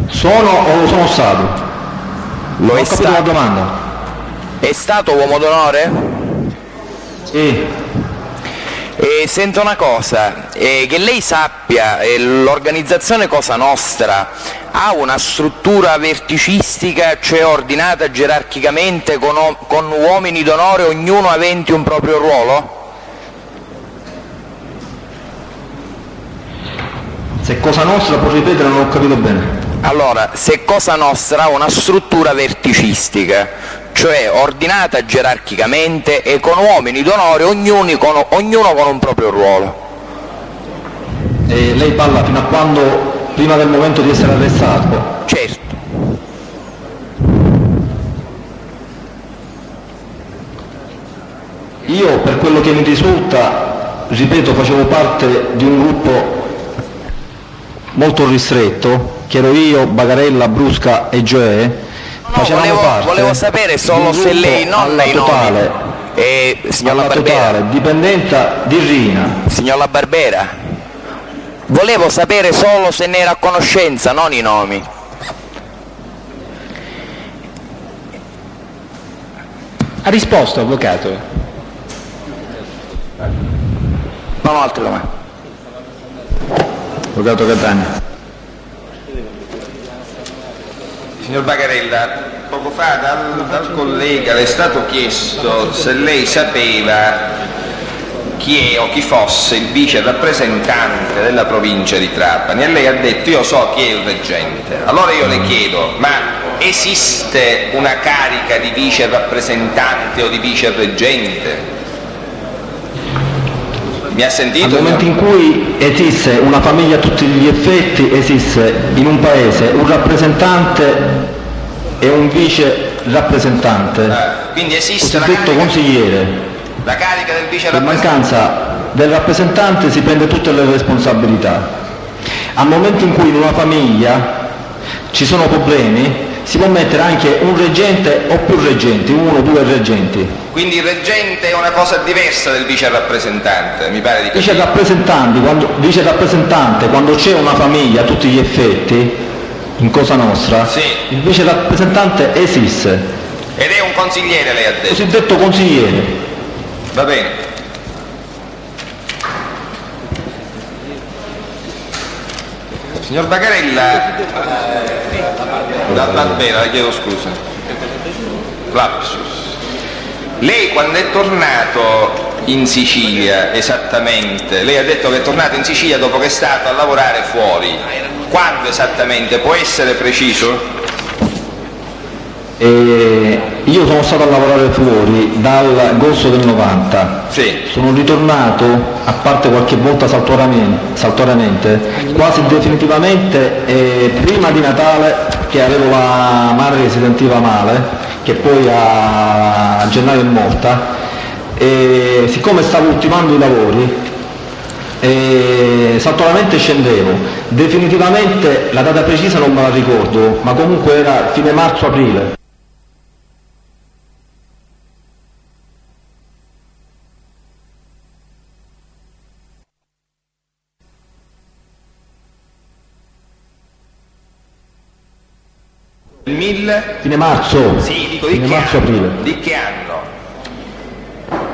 Sono o lo sono stato? Lo Ho è capito stato. la domanda. È stato uomo d'onore? Sì. Sento una cosa, che lei sappia, l'organizzazione Cosa Nostra ha una struttura verticistica, cioè ordinata gerarchicamente con uomini d'onore, ognuno aventi un proprio ruolo? Se Cosa Nostra può ripetere, non ho capito bene. Allora, se Cosa Nostra ha una struttura verticistica, cioè ordinata gerarchicamente e con uomini d'onore, ognuno con un proprio ruolo. E lei parla fino a quando, prima del momento di essere arrestato? Certo. Io, per quello che mi risulta, ripeto, facevo parte di un gruppo molto ristretto, che ero io, Bagarella, Brusca e Gioè. Volevo sapere solo se lei, non nei nomi, signor La Barbera, totale dipendenza di Rina. Signor La Barbera, volevo sapere solo se ne era a conoscenza, non i nomi. Ha risposto, avvocato? Non ho altre domande. Avvocato Catania. Signor Bagarella, poco fa dal collega le è stato chiesto se lei sapeva chi è o chi fosse il vice rappresentante della provincia di Trapani e lei ha detto io so chi è il reggente. Allora io le chiedo, ma esiste una carica di vice rappresentante o di vice reggente? Mi ha sentito? Al momento in cui esiste una famiglia a tutti gli effetti, esiste in un paese un rappresentante e un vice rappresentante, quindi esiste cosiddetto consigliere. La carica del vice Per rappresentante? mancanza del rappresentante si prende tutte le responsabilità. Al momento in cui in una famiglia ci sono problemi, si può mettere anche un reggente o più reggenti, uno o due reggenti. Quindi il reggente è una cosa diversa del vice rappresentante, mi pare di capire. Vice rappresentante, quando c'è una famiglia a tutti gli effetti, in Cosa Nostra, Sì. il vice rappresentante esiste, Ed è un consigliere, lei ha detto. cosiddetto consigliere. Va bene. Signor Bagarella, da Barbera, le chiedo scusa. Lapsus. Lei quando è tornato in Sicilia, esattamente, lei ha detto che è tornato in Sicilia dopo che è stato a lavorare fuori. Quando esattamente? Può essere preciso? Io sono stato a lavorare fuori dall'agosto del 90, Sì. sono ritornato, a parte qualche volta saltuariamente, quasi definitivamente prima di Natale, che avevo la madre che si sentiva male, che poi a gennaio è morta, e siccome stavo ultimando i lavori, saltuariamente scendevo. Definitivamente la data precisa non me la ricordo, ma comunque era fine marzo-aprile. Il 1000? Fine marzo, Sì, dico di fine che marzo-aprile. anno? Di che anno?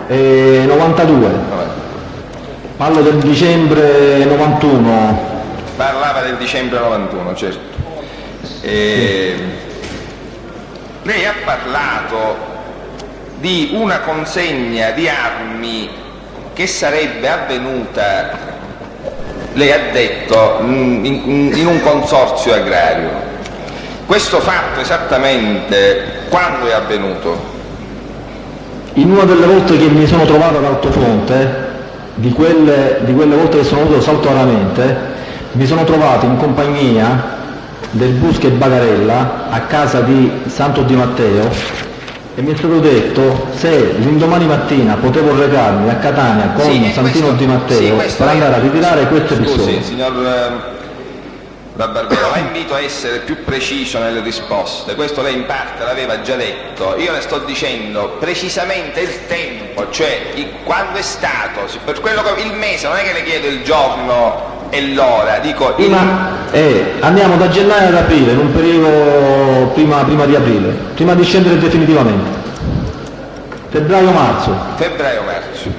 92, parlo del dicembre 91. Parlava del dicembre 91, certo. Lei ha parlato di una consegna di armi che sarebbe avvenuta, lei ha detto, in un consorzio agrario. Questo fatto esattamente quando è avvenuto? In una delle volte che mi sono trovato ad Altofronte, di quelle volte che sono venuto saltuariamente, mi sono trovato in compagnia del Brusca e Bagarella a casa di Santo Di Matteo, e mi è stato detto se l'indomani mattina potevo recarmi a Catania con Santino Di Matteo per andare a ritirare queste pistole. Scusi, signor La Barbera, la invito a essere più preciso nelle risposte. Questo lei in parte l'aveva già detto. Io le sto dicendo precisamente il tempo, cioè quando è stato, per quello che, il mese, non è che le chiedo il giorno e l'ora, dico andiamo da gennaio ad aprile, in un periodo prima di aprile, prima di scendere definitivamente. Febbraio-marzo. Febbraio-marzo.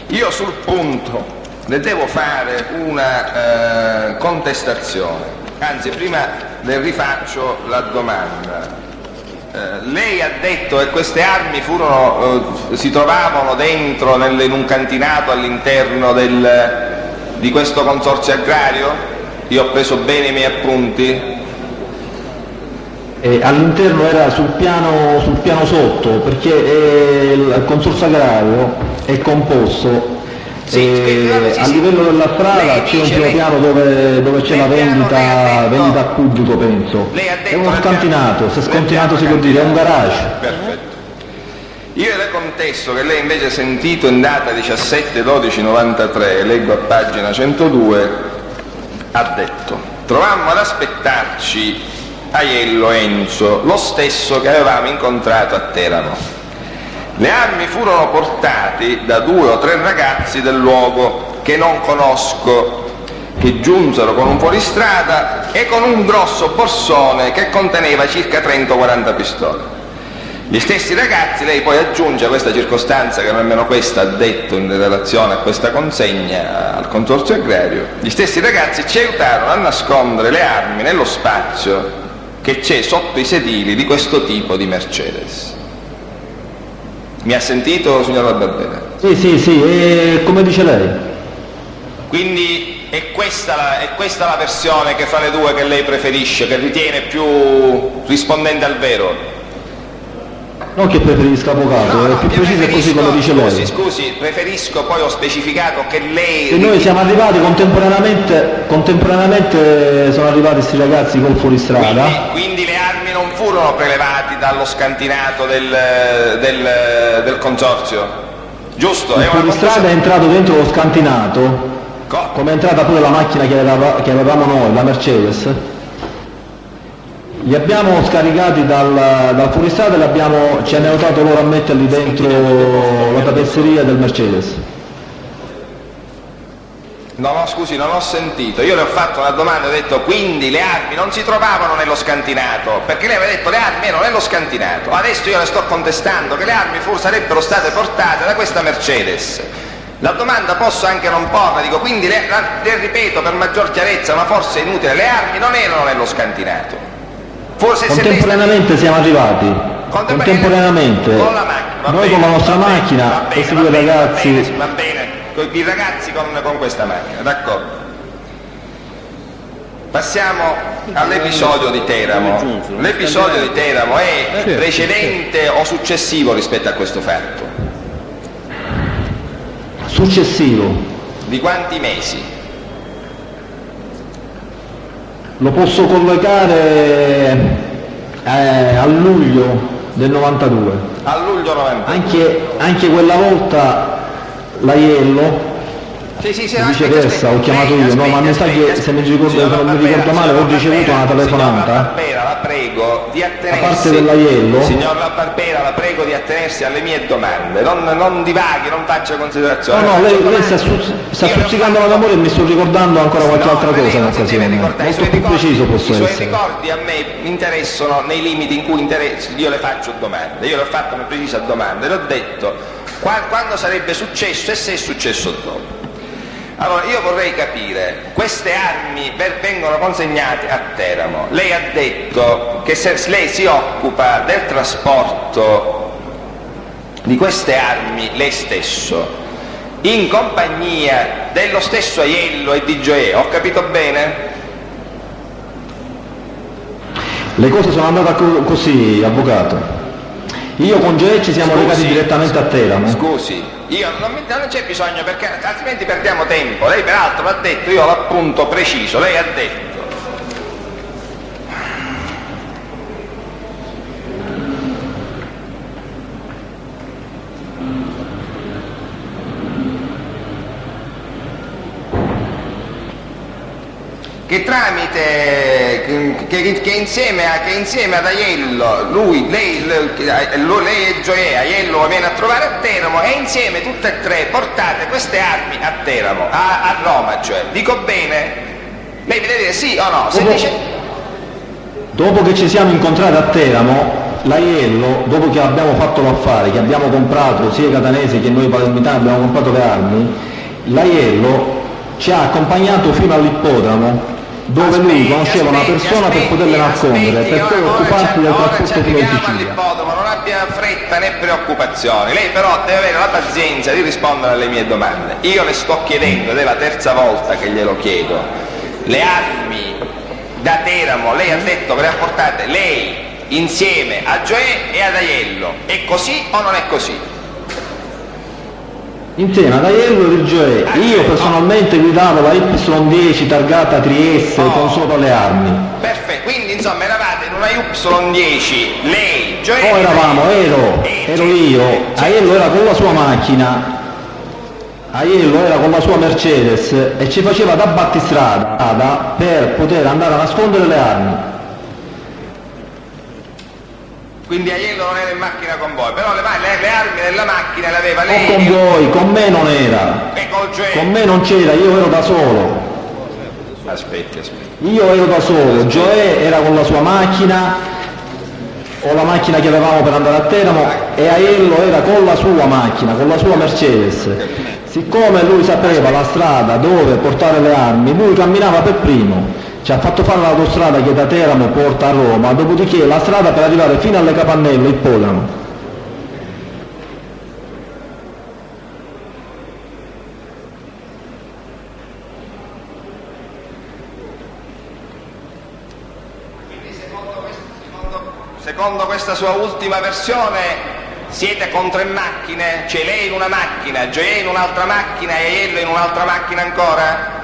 Io sul punto le devo fare una contestazione, anzi prima le rifaccio la domanda. Lei ha detto che queste armi si trovavano dentro in un cantinato all'interno di questo consorzio agrario? Io ho preso bene i miei appunti? All'interno era sul piano sotto, perché il consorzio agrario è composto. A livello della strada c'è un primo piano dove c'è la vendita al pubblico, penso. È uno scantinato, se scantinato si può dire, è un garage. Perfetto. Io le contesto che lei invece sentito in data 17/12/93, leggo a pagina 102, ha detto: trovammo ad aspettarci Aiello Enzo, lo stesso che avevamo incontrato a Teramo. Le armi furono portate da 2 o 3 ragazzi del luogo che non conosco, che giunsero con un fuoristrada e con un grosso borsone che conteneva circa 30 o 40 pistole. Gli stessi ragazzi, lei poi aggiunge questa circostanza che nemmeno questa ha detto in relazione a questa consegna al consorzio agrario, gli stessi ragazzi ci aiutarono a nascondere le armi nello spazio che c'è sotto i sedili di questo tipo di Mercedes. Mi ha sentito, signor La Barbera? Sì, come dice lei. Quindi è questa la versione che fra le due che lei preferisce, che ritiene più rispondente al vero? Non che preferisca, avvocato, è più preciso e così come dice lei. Scusi, preferisco, poi ho specificato che lei... E noi siamo arrivati contemporaneamente sono arrivati questi ragazzi col fuoristrada. Quindi le armi non furono prelevate dallo scantinato del consorzio, giusto? Il fuoristrada è entrato dentro lo scantinato, come è entrata pure la macchina che avevamo noi, la Mercedes. Li abbiamo scaricati dal fuoristrada e ci hanno aiutato loro a metterli dentro la tappezzeria del Mercedes. No, scusi, non ho sentito. Io le ho fatto una domanda e ho detto quindi le armi non si trovavano nello scantinato, perché lei aveva detto le armi erano nello scantinato. Adesso io le sto contestando che le armi sarebbero state portate da questa Mercedes. La domanda posso anche non porla, dico quindi le ripeto per maggior chiarezza, ma forse è inutile, le armi non erano nello scantinato. Forse contemporaneamente siamo arrivati, contemporaneamente, con la macchina, noi con la nostra macchina, questi due ragazzi. Va bene, i ragazzi con questa macchina, d'accordo. Passiamo all'episodio di Teramo. L'episodio di Teramo è precedente o successivo rispetto a questo fatto? Successivo. Di quanti mesi? Lo posso collocare a luglio del 92. A luglio 92. Anche quella volta l'Aiello, viceversa, ho chiamato io, no, ma mi sa che se non mi ricordo male ho ricevuto una telefonata. La prego di attenersi, a parte dell'Aiello. Signor La Barbera, la prego di attenersi alle mie domande, non divaghi, non faccia considerazioni. No, lei sta stuzzicando la memoria e mi sto ricordando ancora qualche altra cosa in occasione. Molto più preciso posso essere. I suoi ricordi a me interessano nei limiti in cui io le faccio domande. Io le ho fatto una precisa domanda e le ho detto quando sarebbe successo e se è successo dopo. Allora, io vorrei capire, queste armi vengono consegnate a Teramo. Lei ha detto che lei si occupa del trasporto di queste armi lei stesso, in compagnia dello stesso Aiello e di Gioè, ho capito bene? Le cose sono andate così, avvocato. Io con Gioè ci siamo recati direttamente a Teramo. Scusi, non c'è bisogno perché altrimenti perdiamo tempo. Lei peraltro l'ha detto, io ho l'appunto preciso, lei ha detto che insieme ad Aiello, lei e Gioè, Aiello viene a trovare a Teramo e insieme tutte e tre portate queste armi a Teramo, a Roma, cioè. Dico bene? Lei mi deve dire sì o no? Se dice... Dopo che ci siamo incontrati a Teramo, l'Aiello, dopo che abbiamo fatto l'affare, che abbiamo comprato sia i catanesi che noi palermitani abbiamo comprato le armi, l'Aiello ci ha accompagnato fino all'ippodromo, dove lui conosceva una persona per poterle nascondere, per poi occuparsi del trasporto fino in Sicilia. Non abbia fretta né preoccupazioni, lei però deve avere la pazienza di rispondere alle mie domande. Io le sto chiedendo, ed è la terza volta che glielo chiedo, le armi da Teramo, lei ha detto che le ha portate lei insieme a Gioè e ad Aiello, è così o non è così? Insieme ad Aiello e Gioè, io personalmente guidavo la Y10 targata Trieste con sopra le armi. Perfetto, quindi insomma eravate in una Y10, lei, Gioè... ero io, Aiello era con la sua macchina, Aiello era con la sua Mercedes e ci faceva da battistrada per poter andare a nascondere le armi. Quindi Aiello non era in macchina con voi, però le armi della macchina le aveva lei. O con voi, con me non era. E col Gioè? Con me non c'era, io ero da solo. Aspetti. Io ero da solo, Gioè era con la sua macchina, o la macchina che avevamo per andare a Teramo, e Aiello era con la sua macchina, con la sua Mercedes. Siccome lui sapeva la strada dove portare le armi, lui camminava per primo. Ci ha fatto fare l'autostrada che da Teramo porta a Roma, dopodiché la strada per arrivare fino alle Capannelle, Ippodromo. Quindi secondo questa sua ultima versione siete con tre macchine? C'è lei in una macchina, Gioè in un'altra macchina e Aiello in un'altra macchina ancora?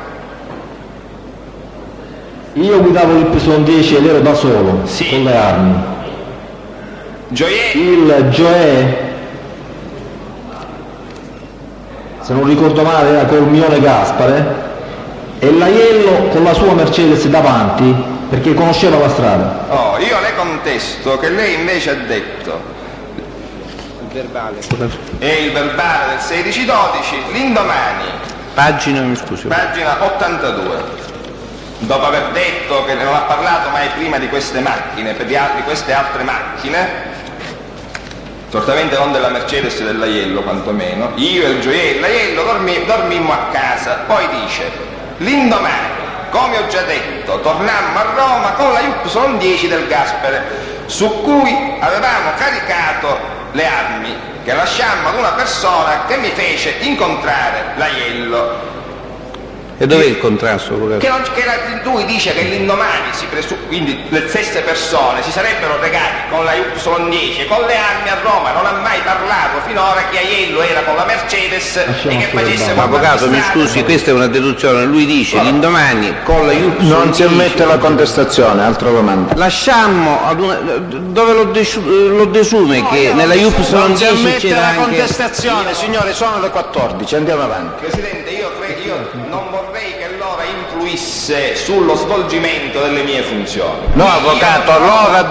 Io guidavo l'Y10 ed ero da solo, con le armi. Gioè? Il Gioè, se non ricordo male, era col Mione Gaspare, e l'Aiello con la sua Mercedes davanti, perché conosceva la strada. Oh, io le contesto che lei invece ha detto, è il verbale del 16/12, l'indomani, pagina 82. Dopo aver detto che non ha parlato mai prima di queste macchine, di queste altre macchine, certamente non della Mercedes e dell'Aiello quantomeno, io e il Gioè e l'Aiello dormimmo a casa, poi dice, l'indomani, come ho già detto, tornammo a Roma con la Y10 del Gaspare, su cui avevamo caricato le armi, che lasciammo ad una persona che mi fece incontrare l'Aiello. E dov'è il contrasto? Lui dice che l'indomani, quindi le stesse persone si sarebbero recati con la Y10 con le armi a Roma, non ha mai parlato finora che Aiello era con la Mercedes e che facesse... Avvocato, mi scusi, questa è una deduzione, lui dice l'indomani con la Y10... Non si ammette la contestazione, altra domanda. Lasciammo ad una... dove lo desume che nella Y10 non si ammette c'era la anche... contestazione, signore, sono le 14, andiamo avanti. Presidente, io non vorrei che l'ora influisse sullo svolgimento delle mie funzioni. No, avvocato, l'ora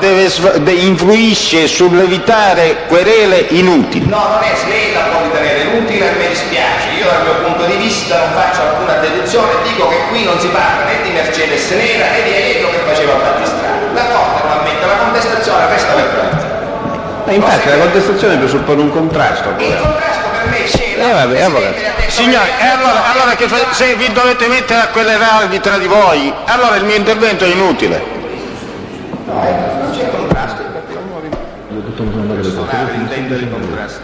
influisce sull'evitare querele inutili. No, non è, lei la può ritenere inutile e mi dispiace. Io dal mio punto di vista non faccio alcuna deduzione, dico che qui non si parla né di Mercedes nera né di Aiello che faceva il battistrada. La Corte non ammette la contestazione, resta per prendere. Infatti la contestazione presuppone un contrasto. Il contrasto per me c'è. Signori, allora che se vi dovete mettere a querelare tra di voi, allora il mio intervento è inutile. No, non c'è contrasto, intendere contrasto.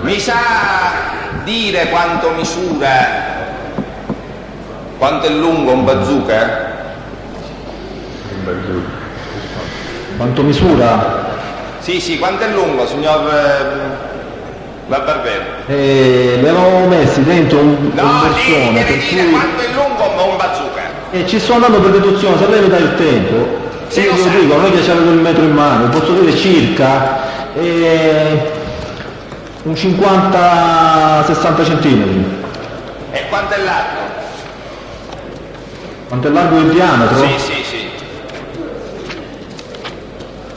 Mi sa dire quanto misura, quanto è lungo un bazooka? Quanto misura? Sì, quanto è lungo, signor Barbero? Le avevamo messi dentro un versione, deve per dire cui... quanto è lungo un bazooka. Ci sto andando per deduzione, se lei mi dà il tempo, se io lo dico, non è che c'è il metro in mano, posso dire circa un 50-60 centimetri. E quanto è largo? Quanto è largo il diametro? Sì, sì,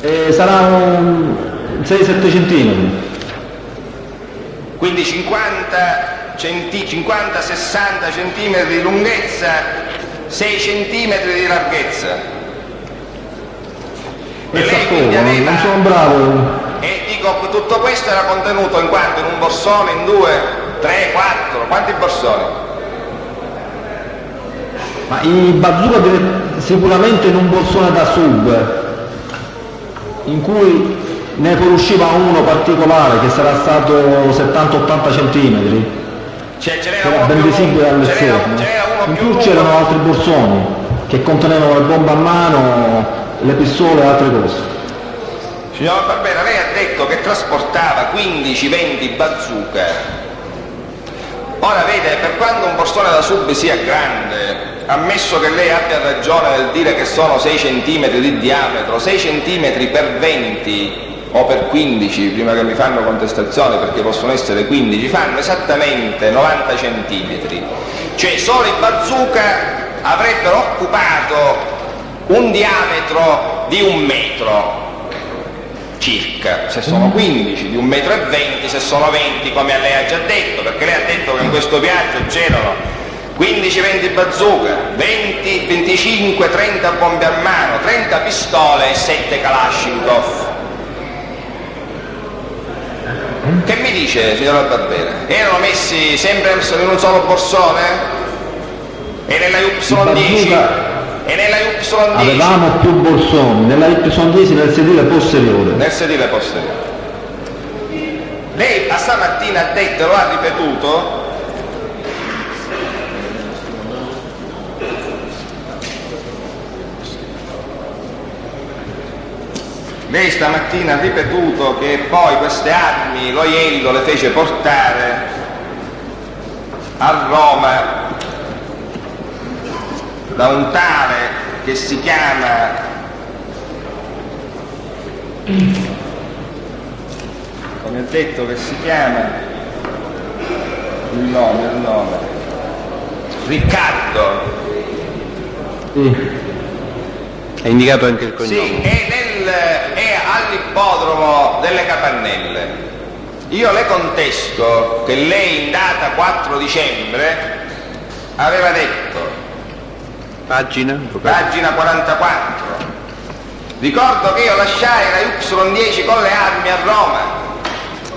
sì. Sarà un 6-7 centimetri. Quindi 50-60 centimetri di lunghezza, 6 centimetri di larghezza. E lei quindi aveva... non sono bravo. E dico, tutto questo era contenuto in quanto? In un borsone, in 2, 3, 4, quanti borsoni? Ma i bazooka sicuramente in un borsone da sub, in cui ne fuoriusciva uno particolare che sarà stato 70-80 centimetri, Cioè, che era ben visibile all'esterno. In più c'erano altri borsoni che contenevano le bombe a mano, le pistole e altre cose. Signor Barbera, lei ha detto che trasportava 15-20 bazooka. Ora vede, per quanto un borsone da sub sia grande, ammesso che lei abbia ragione nel dire che sono 6 cm di diametro, 6 cm per 20 o per 15, prima che mi fanno contestazione perché possono essere 15, fanno esattamente 90 cm. Cioè solo i bazooka avrebbero occupato un diametro di 1 metro circa, se sono 15, di 1,20 m, se sono 20 come lei ha già detto, perché lei ha detto che in questo viaggio c'erano 15-20 bazooka, 20, 25, 30 bombe a mano, 30 pistole e 7 Kalashnikov. Che mi dice, signora Barbera? Erano messi sempre in un solo borsone? E nella Y10? E nella Y10? Avevamo più borsoni, nella Y10 nel sedile posteriore. Nel sedile posteriore. Lei stamattina ha detto, lo ha ripetuto, lei stamattina ha ripetuto che poi queste armi lo Iello le fece portare a Roma da un tale che si chiama come ha detto che si chiama il nome Riccardo. È indicato anche il cognome. Sì, è all'ippodromo delle Capannelle. Io le contesto che lei in data 4 dicembre aveva detto, Pagina 44, ricordo che io lasciai la Y10 con le armi a Roma,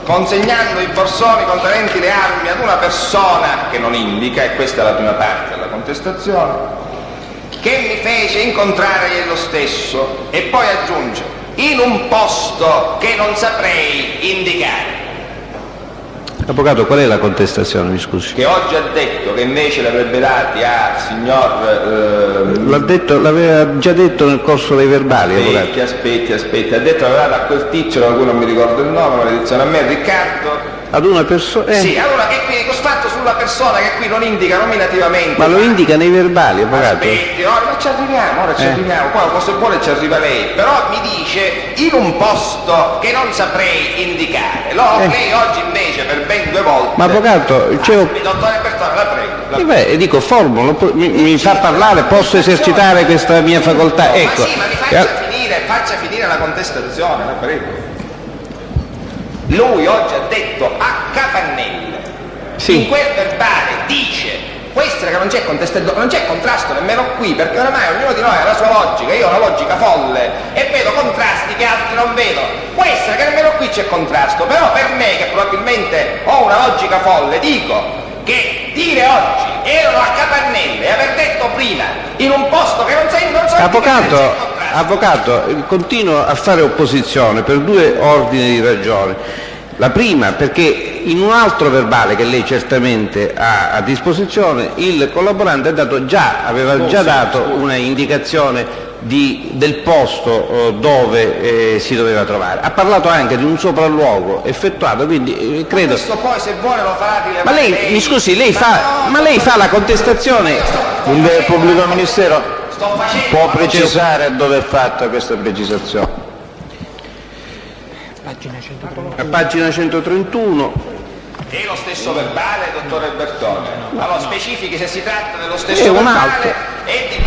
consegnando i borsoni contenenti le armi ad una persona che non indica, e questa è la prima parte della contestazione, che mi fece incontrare Iello stesso, e poi aggiunge, in un posto che non saprei indicare. Avvocato, qual è la contestazione, mi scusi? Che oggi ha detto che invece li avrebbe dati al signor... L'aveva già detto nel corso dei verbali, avvocato. Aspetti, ha detto che aveva dato a quel tizio, da cui non mi ricordo il nome, maledizione a me, Riccardo... Ad una persona... Sì, allora che qui fatto sulla persona che qui non indica nominativamente. Ma lo indica nei verbali, avvocato? Aspetti, ora ci arriviamo, poi se vuole ci arriva lei, però mi dice in un posto che non saprei indicare. Lei oggi invece per ben 2 volte... Ma avvocato, dottore Bertone, la prego. Dico, formulo, mi fa parlare, posso esercitare questa mia facoltà? Ecco. Ma sì, ma mi faccia finire la contestazione, la prego. Lui oggi ha detto a Capannelle, sì, in quel verbale dice, questa che non c'è contrasto nemmeno qui, perché oramai ognuno di noi ha la sua logica, io ho una logica folle e vedo contrasti che altri non vedono, questa che nemmeno qui c'è contrasto, però per me che probabilmente ho una logica folle dico che dire oggi erano a Capannelle e aver detto prima in un posto che non so Avvocato, continuo a fare opposizione per 2 ordini di ragioni. La prima, perché in un altro verbale che lei certamente ha a disposizione, il collaborante aveva già dato una indicazione del posto dove si doveva trovare. Ha parlato anche di un sopralluogo effettuato, quindi credo... Questo poi se vuole lo farà rilevare. Ma lei, mi scusi, lei fa la contestazione... Il pubblico ministero può precisare dove è fatta questa precisazione? A pagina 131 È lo stesso verbale, dottore Bertone? Allora specifichi se si tratta dello stesso È un verbale altro. e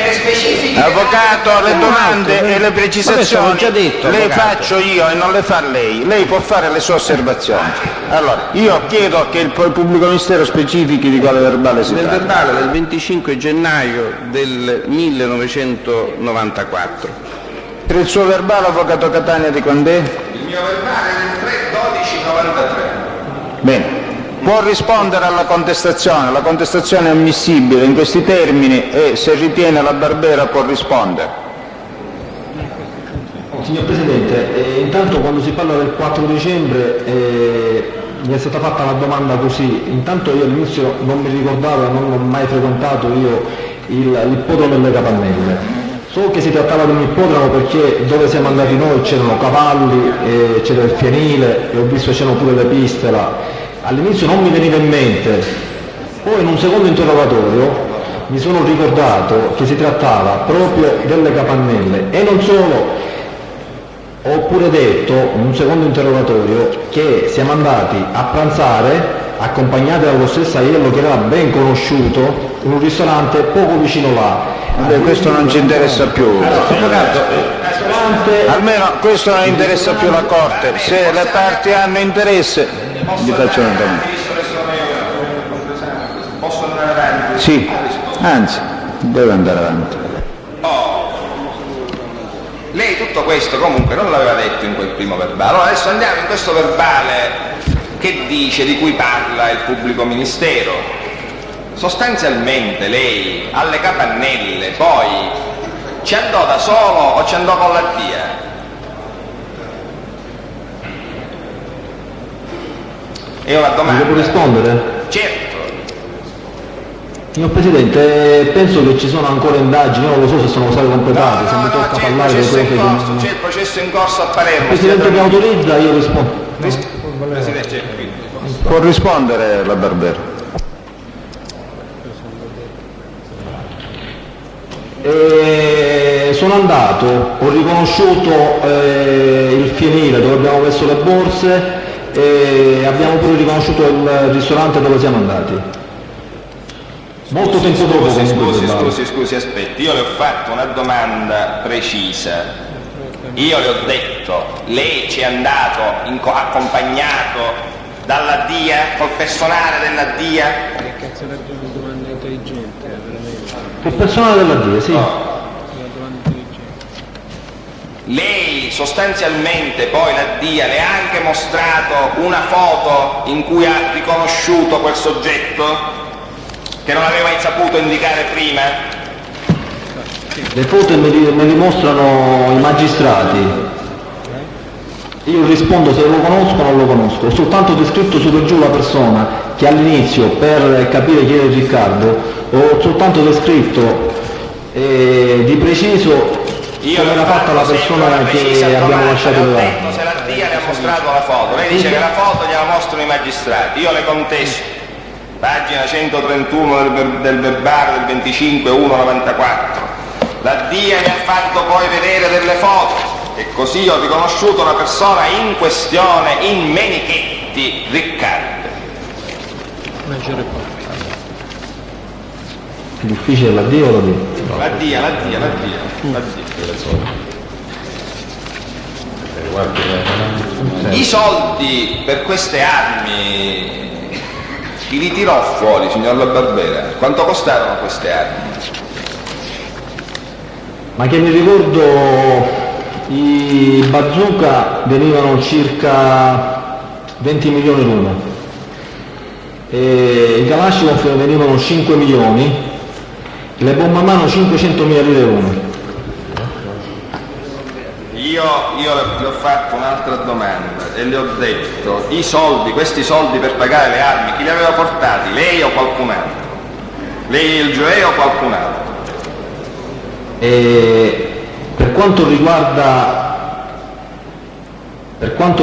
le specifiche. Avvocato, le domande e le precisazioni l'ho già detto, le avvocato. faccio io e non le fa lei. Lei può fare le sue osservazioni. Allora, io chiedo che il pubblico ministero specifichi di quale verbale si Del tratta. verbale del 25 gennaio del 1994. Per il suo verbale, avvocato Catania, di quando è? Il mio verbale è del 3/12/93. Bene, può rispondere alla contestazione, la contestazione è ammissibile in questi termini e se ritiene la Barbera può rispondere. Signor Presidente, intanto quando si parla del 4 dicembre mi è stata fatta una domanda così, intanto io all'inizio non mi ricordavo, non ho mai frequentato io l'ippodromo delle Capannelle. So che si trattava di un ippodromo perché dove siamo andati noi c'erano cavalli, c'era il fienile e ho visto c'erano pure le piste là. All'inizio non mi veniva in mente, poi in un secondo interrogatorio mi sono ricordato che si trattava proprio delle Capannelle e non solo, ho pure detto in un secondo interrogatorio che siamo andati a pranzare accompagnati dallo stesso Aiello che era ben conosciuto in un ristorante poco vicino là. Questo non ci interessa più. Almeno questo non interessa più la Corte. Se le parti hanno interesse, gli faccio una domanda. Posso andare avanti? Sì, anzi, deve andare avanti. Lei tutto questo comunque non l'aveva detto in quel primo verbale. Allora adesso andiamo in questo verbale che dice, di cui parla il pubblico ministero. Sostanzialmente lei alle Capannelle poi ci andò da solo o ci andò con la DIA? È una domanda. Devo rispondere? Certo. Signor Presidente, penso che ci sono ancora indagini, io non lo so se sono state completate, se mi tocca c'è il parlare di processo cose in che corso, c'è il processo in corso a Palermo. Il Presidente mi autorizza, io rispondo. Presidente, c'è qui. Può rispondere la Barbera. Sono andato, ho riconosciuto il fienile dove abbiamo messo le borse e abbiamo pure riconosciuto il ristorante dove siamo andati. Molto tempo dopo Scusi, aspetti, io le ho fatto una domanda precisa. Io le ho detto, lei ci è andato accompagnato dalla DIA, col personale della DIA? Che cazzo è una domanda intelligente, veramente. Il personale della DIA, sì. Lei sostanzialmente poi la DIA le ha anche mostrato una foto in cui ha riconosciuto quel soggetto che non aveva mai saputo indicare prima? Le foto me li mostrano i magistrati. Io rispondo se lo conosco o non lo conosco. Ho soltanto descritto su per giù la persona che all'inizio, per capire chi era Riccardo, ho soltanto descritto di preciso come era fatta la persona che abbiamo lasciato là. Se la DIA le ha mostrato la foto, lei dice che la foto gliela mostrano i magistrati, io le contesto, pagina 131 del verbale del 25/1/94, la DIA mi ha fatto poi vedere delle foto e così ho riconosciuto la persona in questione in Menichetti, Riccardo. Difficile la DIA o la DIA? La DIA. I soldi per queste armi chi li tirò fuori, signor La Barbera? Quanto costarono queste armi? Ma che mi ricordo i bazooka venivano circa 20 milioni l'uno, e i Kalashnikov venivano 5 milioni, le bombe a mano 500.000 lire uno. Io le ho fatto un'altra domanda e le ho detto, i soldi, questi soldi per pagare le armi, chi li aveva portati? Lei o qualcun altro? Lei e il Gioè o qualcun altro? Per quanto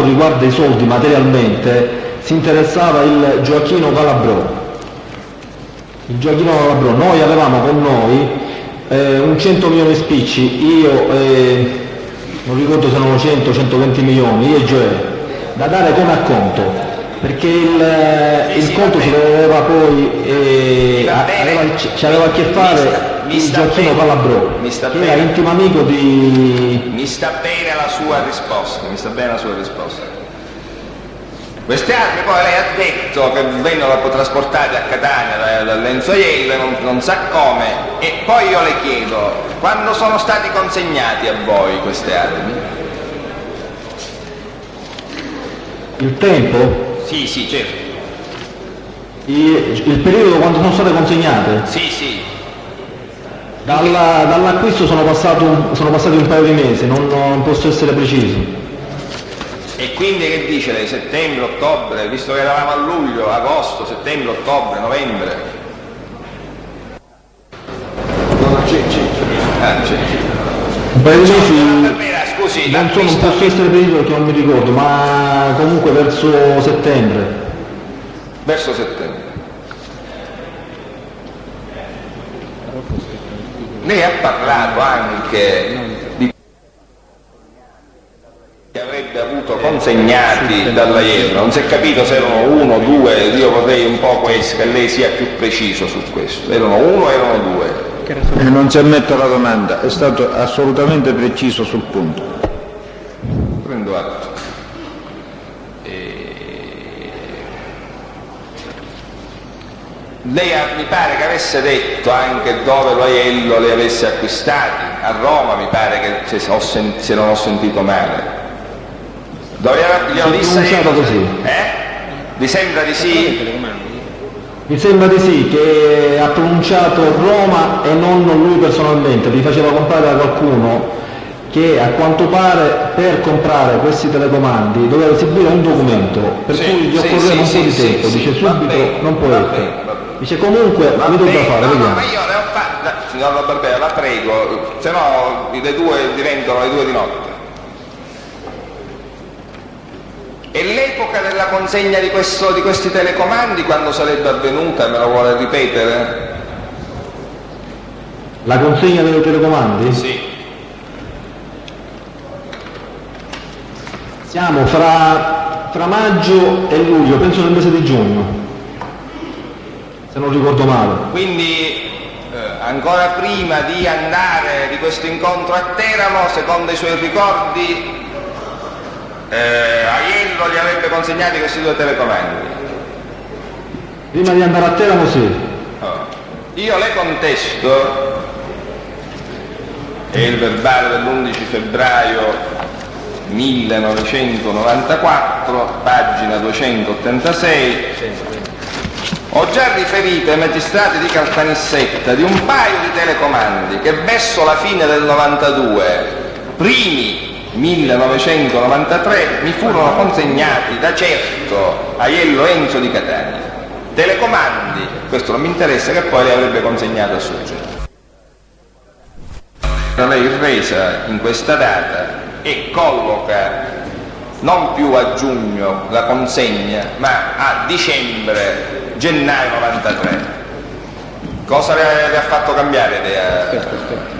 riguarda i soldi materialmente, si interessava il Gioacchino Calabrò. Noi avevamo con noi un 100 milioni spicci, io non ricordo se erano 100-120 milioni, io e Gioè, da dare come acconto. perché il conto ci doveva poi, ci aveva a che fare il Gioacchino Calabrò, che era intimo amico di... Mi sta bene la sua risposta, Queste armi poi lei ha detto che vennero trasportate a Catania dall'Enzo Aiello, non sa come, e poi io le chiedo, quando sono stati consegnati a voi queste armi? Il tempo? Sì, certo. Il periodo quando sono state consegnate? Sì. Dall'acquisto sono passati un paio di mesi, non posso essere preciso. E quindi che dice lei? Settembre, ottobre, visto che eravamo a luglio, agosto, settembre, ottobre, novembre? Un paio di mesi scusi, non posso essere preciso perché non mi ricordo, ma comunque verso settembre. Verso settembre. Lei ha parlato anche di che avrebbe avuto consegnati dalla Aiello, non si è capito se erano uno, due, io vorrei un po' che lei sia più preciso su questo, erano uno o erano due? Non si ammette la domanda, è stato assolutamente preciso sul punto. Prendo atto. Lei mi pare che avesse detto anche dove lo Aiello li avesse acquistati, a Roma mi pare che se non ho sentito male. Dove glielo disse così. Vi sembra di sì? Mi sembra di sì, che ha pronunciato Roma e non lui personalmente, li faceva comprare da qualcuno che a quanto pare per comprare questi telecomandi doveva esibire un documento, per cui gli occorreva un po' di tempo, dice subito non può essere. Dice comunque mi dobbiamo fare, vediamo. Ma io ne ho fatta, signor Barbera, la prego, se no le due diventano le 2 di notte. E l'epoca della consegna di questi telecomandi quando sarebbe avvenuta, me lo vuole ripetere? La consegna dei telecomandi? Sì. Siamo fra maggio e luglio, penso nel mese di giugno, se non ricordo male. Quindi ancora prima di andare di questo incontro a Teramo, secondo i suoi ricordi, Aiello gli avrebbe consegnati questi 2 telecomandi. Prima di andare a Teramo sì. Io le contesto, è il verbale dell'11 febbraio 1994, pagina 286, ho già riferito ai magistrati di Caltanissetta di un paio di telecomandi che verso la fine del 92, primi 1993, mi furono consegnati da certo Aiello Enzo di Catania. Telecomandi, questo non mi interessa, che poi li avrebbe consegnato a soggetto. Lei resa in questa data e colloca non più a giugno la consegna, ma a dicembre, gennaio 93. Cosa le ha fatto cambiare idea,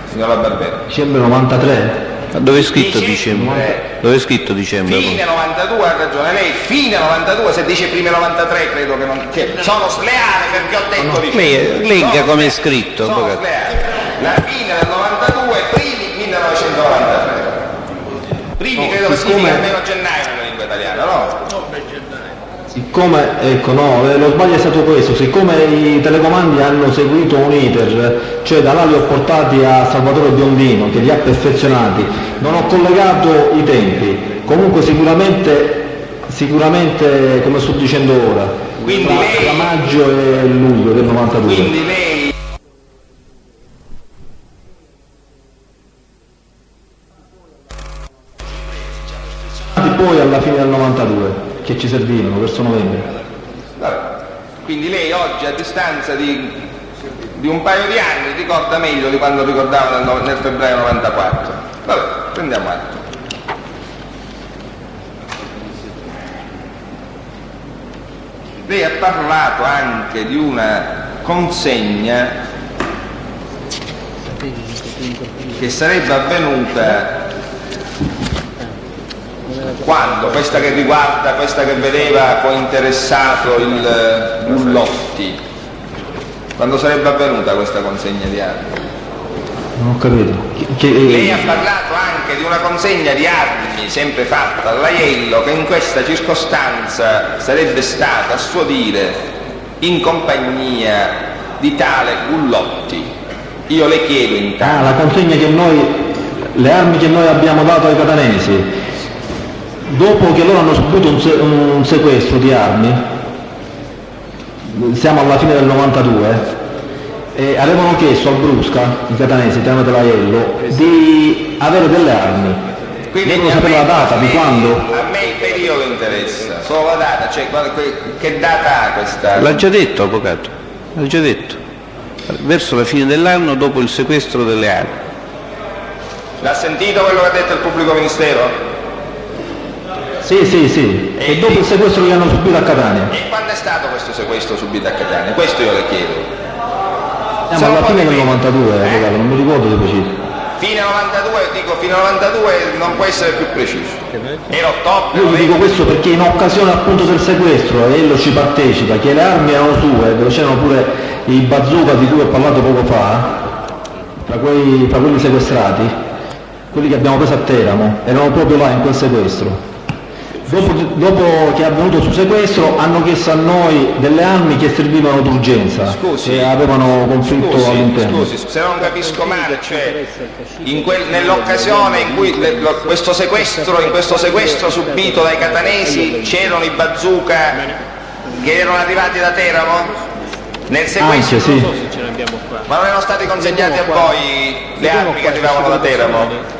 signora Barbera? Dicembre 93? Dove è scritto dicembre? Dove è scritto dicembre? Fine 92, ha ragione lei, fine 92, se dice prime 93 credo che sono sleale perché ho detto dicembre. Legga come è scritto. Sono sleale. La fine del 92, primi 1993. Primi credo che significa almeno gennaio nella lingua italiana, no? Siccome, ecco no, lo sbaglio è stato questo, siccome i telecomandi hanno seguito un iter, cioè da là li ho portati a Salvatore Biondino che li ha perfezionati, non ho collegato i tempi, comunque sicuramente come sto dicendo ora, tra maggio e luglio del 92. Quindi lei... Poi alla fine del 92 che ci servivano verso novembre. Vabbè. Quindi lei oggi a distanza di un paio di anni ricorda meglio di quando ricordava nel febbraio 94. Vabbè, prendiamo atto. Lei ha parlato anche di una consegna che sarebbe avvenuta Quando? Questa che riguarda, questa che vedeva cointeressato il Gullotti? Quando sarebbe avvenuta questa consegna di armi? Non ho capito. Lei ha parlato anche di una consegna di armi sempre fatta all'Aiello, che in questa circostanza sarebbe stata, a suo dire, in compagnia di tale Gullotti. Io le chiedo intanto... la consegna che le armi che noi abbiamo dato ai catanesi, dopo che loro hanno subito un sequestro di armi, siamo alla fine del 92, avevano chiesto al Brusca, i catanesi, tramite l'Aiello, di avere delle armi. Quindi loro sapevano la data, di quando? A me il periodo interessa, solo la data, cioè che data ha questa? L'ha già detto, avvocato, l'ha già detto. Verso la fine dell'anno, dopo il sequestro delle armi. L'ha sentito quello che ha detto il pubblico ministero? Sì. E dopo il sequestro che hanno subito a Catania. E quando è stato questo sequestro subito a Catania? Questo io le chiedo. Siamo alla fine del 92, avvocato, non mi ricordo di preciso. Fine 92, dico fine 92 non può essere più preciso. Era ottobre. Io vi dico questo perché in occasione appunto del sequestro, Aiello ci partecipa, che le armi erano sue, dove c'erano pure i bazooka di cui ho parlato poco fa, tra quelli sequestrati, quelli che abbiamo preso a Teramo, erano proprio là in quel sequestro. Dopo che è avvenuto sul sequestro hanno chiesto a noi delle armi che servivano d'urgenza e avevano conflitto all'interno. Scusi, se non capisco male, cioè nell'occasione in cui in questo sequestro subito dai catanesi c'erano i bazooka che erano arrivati da Teramo? Nel sequestro? Anche, sì. Ma non erano stati consegnati a voi le armi che arrivavano da Teramo?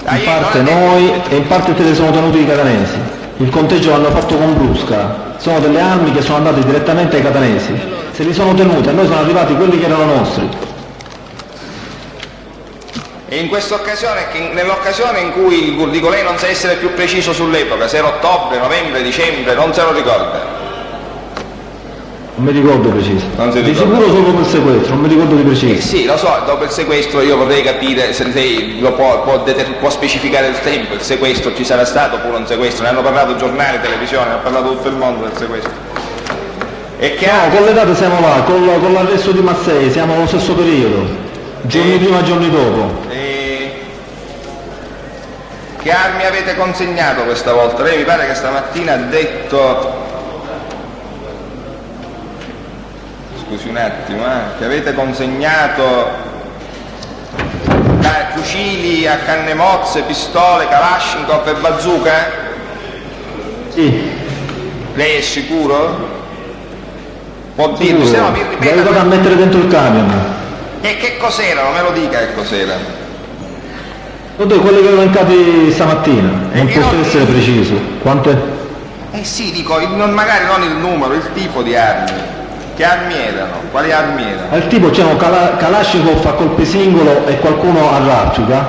In parte noi e in parte se le sono tenuti i catanesi. Il conteggio l'hanno fatto con Brusca, sono delle armi che sono andate direttamente ai catanesi, se li sono tenuti, a noi sono arrivati quelli che erano nostri. E in questa occasione, nell'occasione in cui, dico, lei non sa essere più preciso sull'epoca, se era ottobre, novembre, dicembre, non se lo ricorda? Non mi ricordo preciso. Non si di ricorda. sicuro solo per sequestro, non mi ricordo di preciso. Sì, lo so, dopo il sequestro io vorrei capire se lei lo può specificare il tempo, il sequestro ci sarà stato pure un sequestro, ne hanno parlato giornali, televisione, ne ha parlato tutto il mondo del sequestro. E che No, con le date siamo là, con l'arresto di Mazzei, siamo allo stesso periodo, giorni prima, giorni dopo. Che armi avete consegnato questa volta? Lei mi pare che stamattina ha detto... Scusi un attimo, che avete consegnato fucili a canne mozze, pistole, Kalashnikov e bazooka? Sì. Lei è sicuro? Può dirmi, se no mi Vi ripeta. aiutate a mettere dentro il camion. E che cos'erano? Me lo dica che cos'era. Tutte quelle che erano mancati stamattina, non posso essere preciso. Quante? Sì, dico, magari non il numero, il tipo di armi. Che armi erano? Quali armi erano? Al tipo c'erano Kalashnikov a colpi singolo e qualcuno a raffica,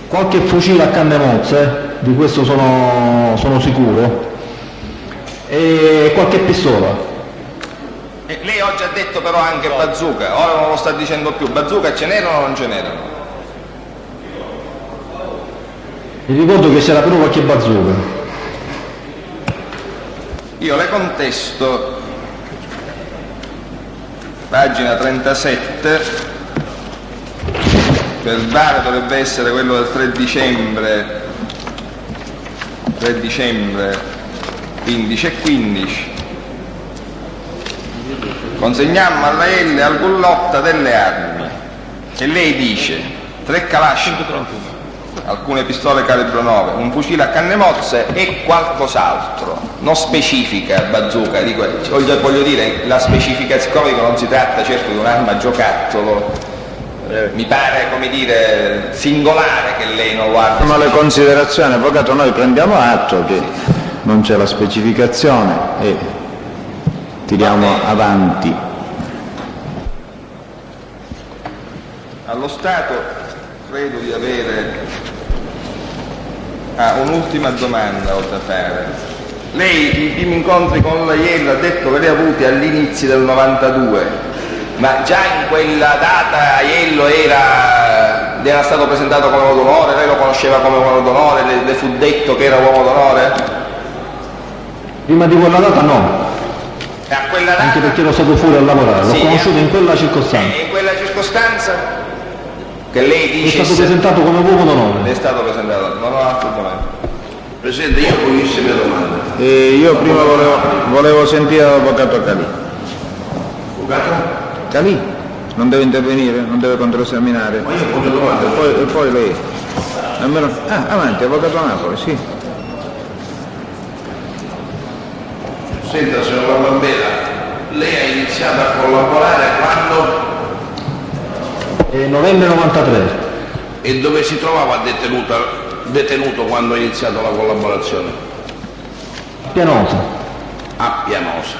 qualche fucile a canne mozze, di questo sono sicuro, e qualche pistola. Lei oggi ha detto però anche bazooka, ora non lo sta dicendo più. Bazooka ce n'erano o non ce n'erano? Mi ricordo che c'era però qualche bazooka. Io le contesto, pagina 37, verbale dovrebbe essere quello del 3 dicembre 15 e 15. Consegnammo alla L e al Gullotta delle armi e lei dice 3 Kalashnikov, alcune pistole calibro 9, un fucile a canne mozze e qualcos'altro, non specifica bazooka, voglio dire, la specificazione non si tratta certo di un'arma giocattolo, mi pare, come dire, singolare che lei non lo abbia. Ma le considerazioni, avvocato, noi prendiamo atto che non c'è la specificazione e tiriamo avanti. Allo Stato credo di avere un'ultima domanda da fare. Lei i primi incontri con l'Aiello ha detto che li ha avuti all'inizio del 92, ma già in quella data Aiello era gli era stato presentato come uomo d'onore, lei lo conosceva come uomo d'onore, le fu detto che era uomo d'onore? Prima di quella data no, E a quella data? anche perché ero stato fuori a lavorare, l'ho Sì, conosciuto in quella circostanza. E in quella circostanza? Che lei È dice... stato presentato come uomo d'onore. Le è stato presentato, non ho altre domande. Presidente, io ho pochissime domande. Io prima volevo sentire l'avvocato Calì. Avvocato? Calì non deve intervenire, non deve controesaminare. Ma io ho poche domande. E poi lei. Almeno... avanti, avvocato Napoli, sì. Senta, signor Barbera, lei ha iniziato a collaborare quando? Novembre 93. E dove si trovava detenuto quando ha iniziato la collaborazione? Pianosa. A Pianosa.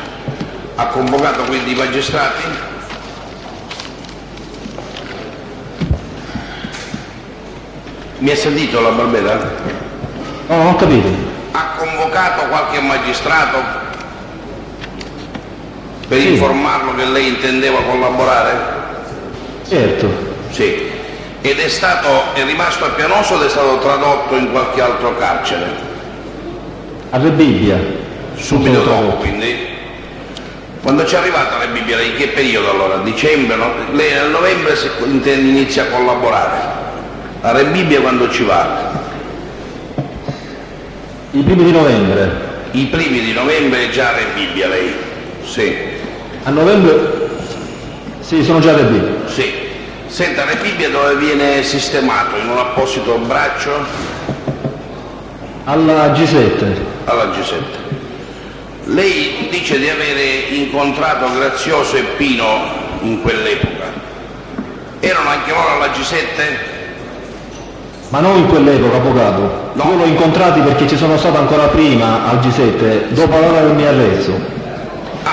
Ha convocato quindi i magistrati? Mi ha sentito la Barbera? No, non ho capito. Ha convocato qualche magistrato per Sì. informarlo che lei intendeva collaborare? Certo. Sì. Ed è rimasto a Pianosa o è stato tradotto in qualche altro carcere? A Rebibbia. Subito dopo, quindi. Quando ci è arrivata la Bibbia, lei in che periodo allora? Dicembre? No? Lei nel novembre inizia a collaborare. A Rebibbia quando ci va? I primi di novembre. I primi di novembre è già a Rebibbia lei? Sì. A novembre? Sì, sono già a Rebibbia. Sì. Senta, Rebibbia dove viene sistemato? In un apposito braccio? Alla G7. Alla G7. Lei dice di avere incontrato Grazioso e Pino in quell'epoca. Erano anche loro alla G7? Ma non in quell'epoca, avvocato. No. Io l'ho incontrati perché ci sono stato ancora prima al G7, dopo l'ora del mio arresto.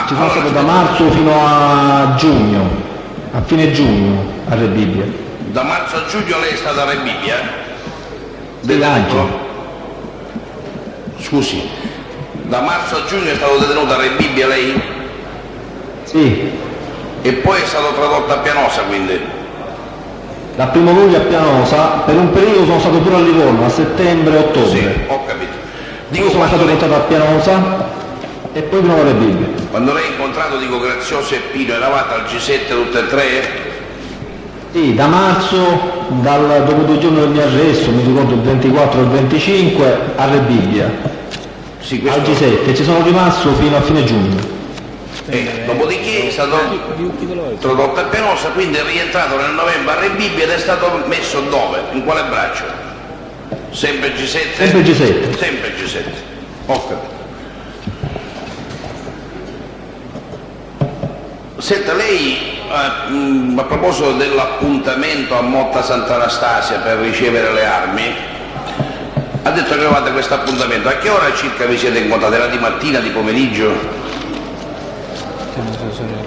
Ci sono stato da marzo fino a giugno, a fine giugno a Rebibbia. Da marzo a giugno lei è stata a Rebibbia? Sì, anche. Scusi, da marzo a giugno è stato detenuto a Rebibbia lei? Sì, E poi è stato tradotto a Pianosa quindi? da 1° luglio a Pianosa, per un periodo sono stato pure a Livorno, a settembre-ottobre. Sì, ho capito. Poi sono stato portato a Pianosa e poi di nuovo a Rebibbia. Quando lei ha incontrato, Grazioso e Pino, eravate al G7 tutte e tre? Sì, da marzo, dopo 2 giorni del mio arresto, mi ricordo il 24 e il 25, a Rebibbia, Sì, al G7, ci sono rimasto fino a fine giugno. Dopodiché è stato tradotto a Pianosa, quindi è rientrato nel novembre a Rebibbia ed è stato messo dove? In quale braccio? Sempre G7? Sempre G7. Sempre G7. Ho capito. Senta, lei a proposito dell'appuntamento a Motta Sant'Anastasia per ricevere le armi, ha detto che avevate questo appuntamento. A che ora circa vi siete incontrati? Era di mattina, di pomeriggio?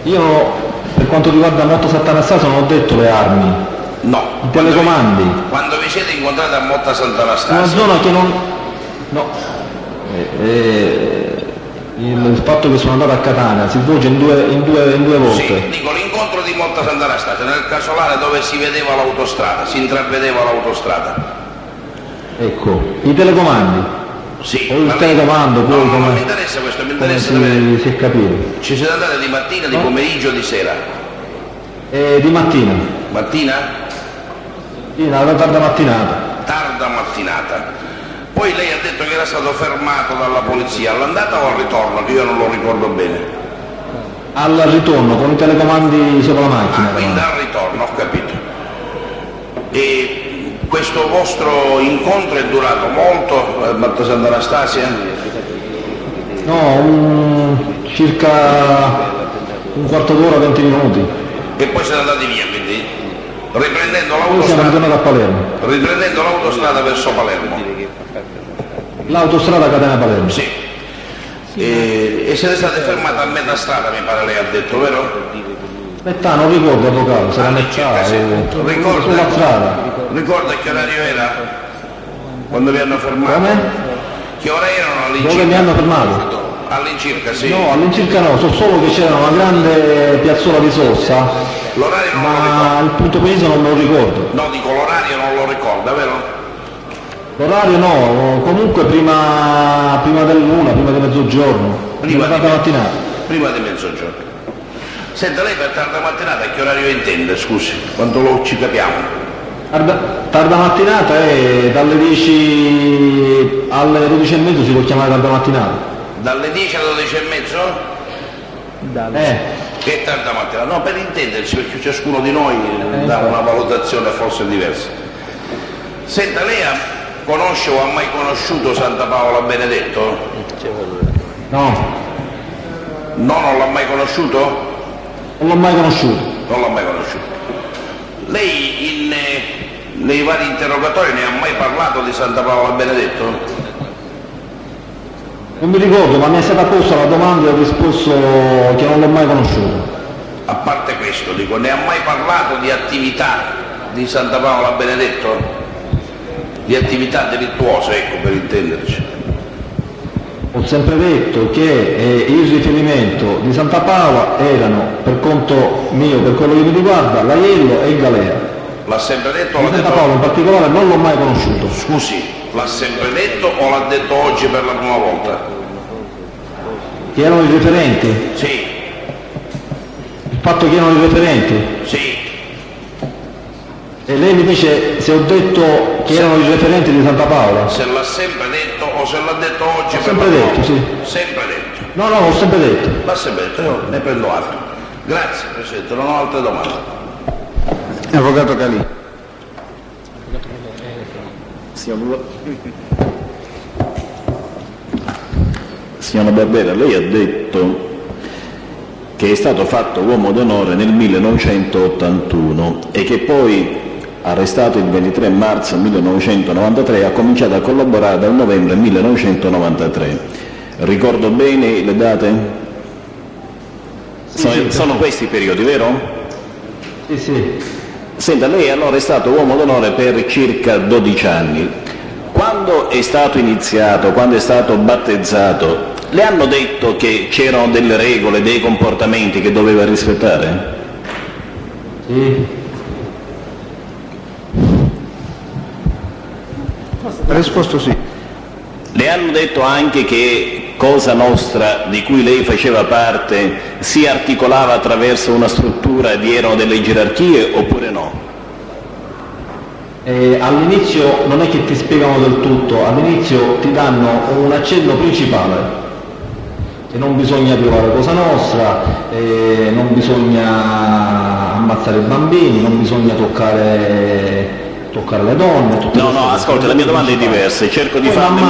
Io, per quanto riguarda Motta Sant'Anastasia, non ho detto le armi, No. i telecomandi. Quando vi siete incontrati a Motta Una Sant'Anastasia? zona che non... No. Il fatto che sono andato a Catania si svolge in due volte. Sì, dico l'incontro di Motta Sant'Anastasia, nel casolare dove si vedeva l'autostrada, si intravedeva l'autostrada. Ecco, i telecomandi. Sì. O il ma lei- telecomando, poi no, come, non mi interessa questo, mi come interessa sapere. si è capito. Ci siete andati di mattina, di pomeriggio o di sera? Di mattina, Mattina? sì, una tarda mattinata. Tarda mattinata. Poi lei ha detto che era stato fermato dalla polizia, all'andata o al ritorno, che io non lo ricordo bene. Al ritorno, con i telecomandi sopra la macchina. Quindi al ritorno, ho capito. E questo vostro incontro è durato molto, a Motta Sant'Anastasia? No, circa un quarto d'ora, 20 minuti. E poi siete andati via, quindi riprendendo Poi siamo ritornati a Palermo. l'autostrada verso Palermo. L'autostrada Catania-Palermo. Sì. E siete stati fermati a metà strada, mi pare lei ha detto, vero? Metà, non ricordo, avvocato, sarà metà, sulla strada. Ricorda che orario era? Quando vi hanno fermato? Come? Che ora erano all'incirca? Dove mi hanno fermato? All'incirca, sì. No, all'incirca no, so solo che c'era una grande piazzola di sosta, L'orario non lo ma ricordo. il punto preciso non me lo ricordo. No, dico l'orario ricorda, vero? L'orario no, comunque prima dell'una, prima di mezzogiorno, prima di mattinata. Prima di mezzogiorno. Senta, lei per tarda mattinata a che orario intende, scusi? Quando lo ci capiamo? Tarda mattinata è dalle 10 alle 12:30, si può chiamare tarda mattinata. Dalle 10 alle 12:30? Che tarda mattinata? No, per intenderci, perché ciascuno di noi dà una valutazione forse diversa. Senta, lei conosce o ha mai conosciuto Santa Paola Benedetto? No. No, non l'ha mai conosciuto? Non l'ho mai conosciuto. Non l'ha mai conosciuto. Lei nei vari interrogatori ne ha mai parlato di Santa Paola Benedetto? Non mi ricordo, ma mi è stata posta la domanda e ho risposto che non l'ho mai conosciuto. A parte questo, dico, ne ha mai parlato di attività di Santa Paola Benedetto? Di attività delittuose, ecco, per intenderci. Ho sempre detto che il riferimento di Santa Paola erano, per conto mio, per quello che mi riguarda, l'Aiello e il Galea. L'ha sempre detto o Di l'ha Santa detto? Paola in particolare non l'ho mai conosciuto. Scusi, l'ha sempre detto o l'ha detto oggi per la prima volta? Che erano i referenti? Sì. Il fatto che erano i referenti? Sì. E lei mi dice se ho detto che erano i referenti di Santa Paola? Se l'ha sempre detto o se l'ha detto oggi Ho per sempre la prima detto, volta? sì. Sempre detto. No, ho sempre detto. L'ha sempre detto, io ne prendo atto. Grazie Presidente, non ho altre domande. Avvocato Calì. Signora Barbera, lei ha detto che è stato fatto uomo d'onore nel 1981 e che poi, arrestato il 23 marzo 1993, ha cominciato a collaborare dal novembre 1993. Ricordo bene le date? Sono questi i periodi, vero? Sì, sì. Senta, lei allora è stato uomo d'onore per circa 12 anni. Quando è stato iniziato, quando è stato battezzato, le hanno detto che c'erano delle regole, dei comportamenti che doveva rispettare? Sì. Ha risposto sì. Le hanno detto anche che Cosa Nostra, di cui lei faceva parte, si articolava attraverso una struttura, vi erano delle gerarchie oppure no? All'inizio non è che ti spiegano del tutto, all'inizio ti danno un accenno principale, che non bisogna violare Cosa Nostra, non bisogna ammazzare i bambini, non bisogna toccare le donne. No, ascolti, la mia domanda è diversa, cerco di farne...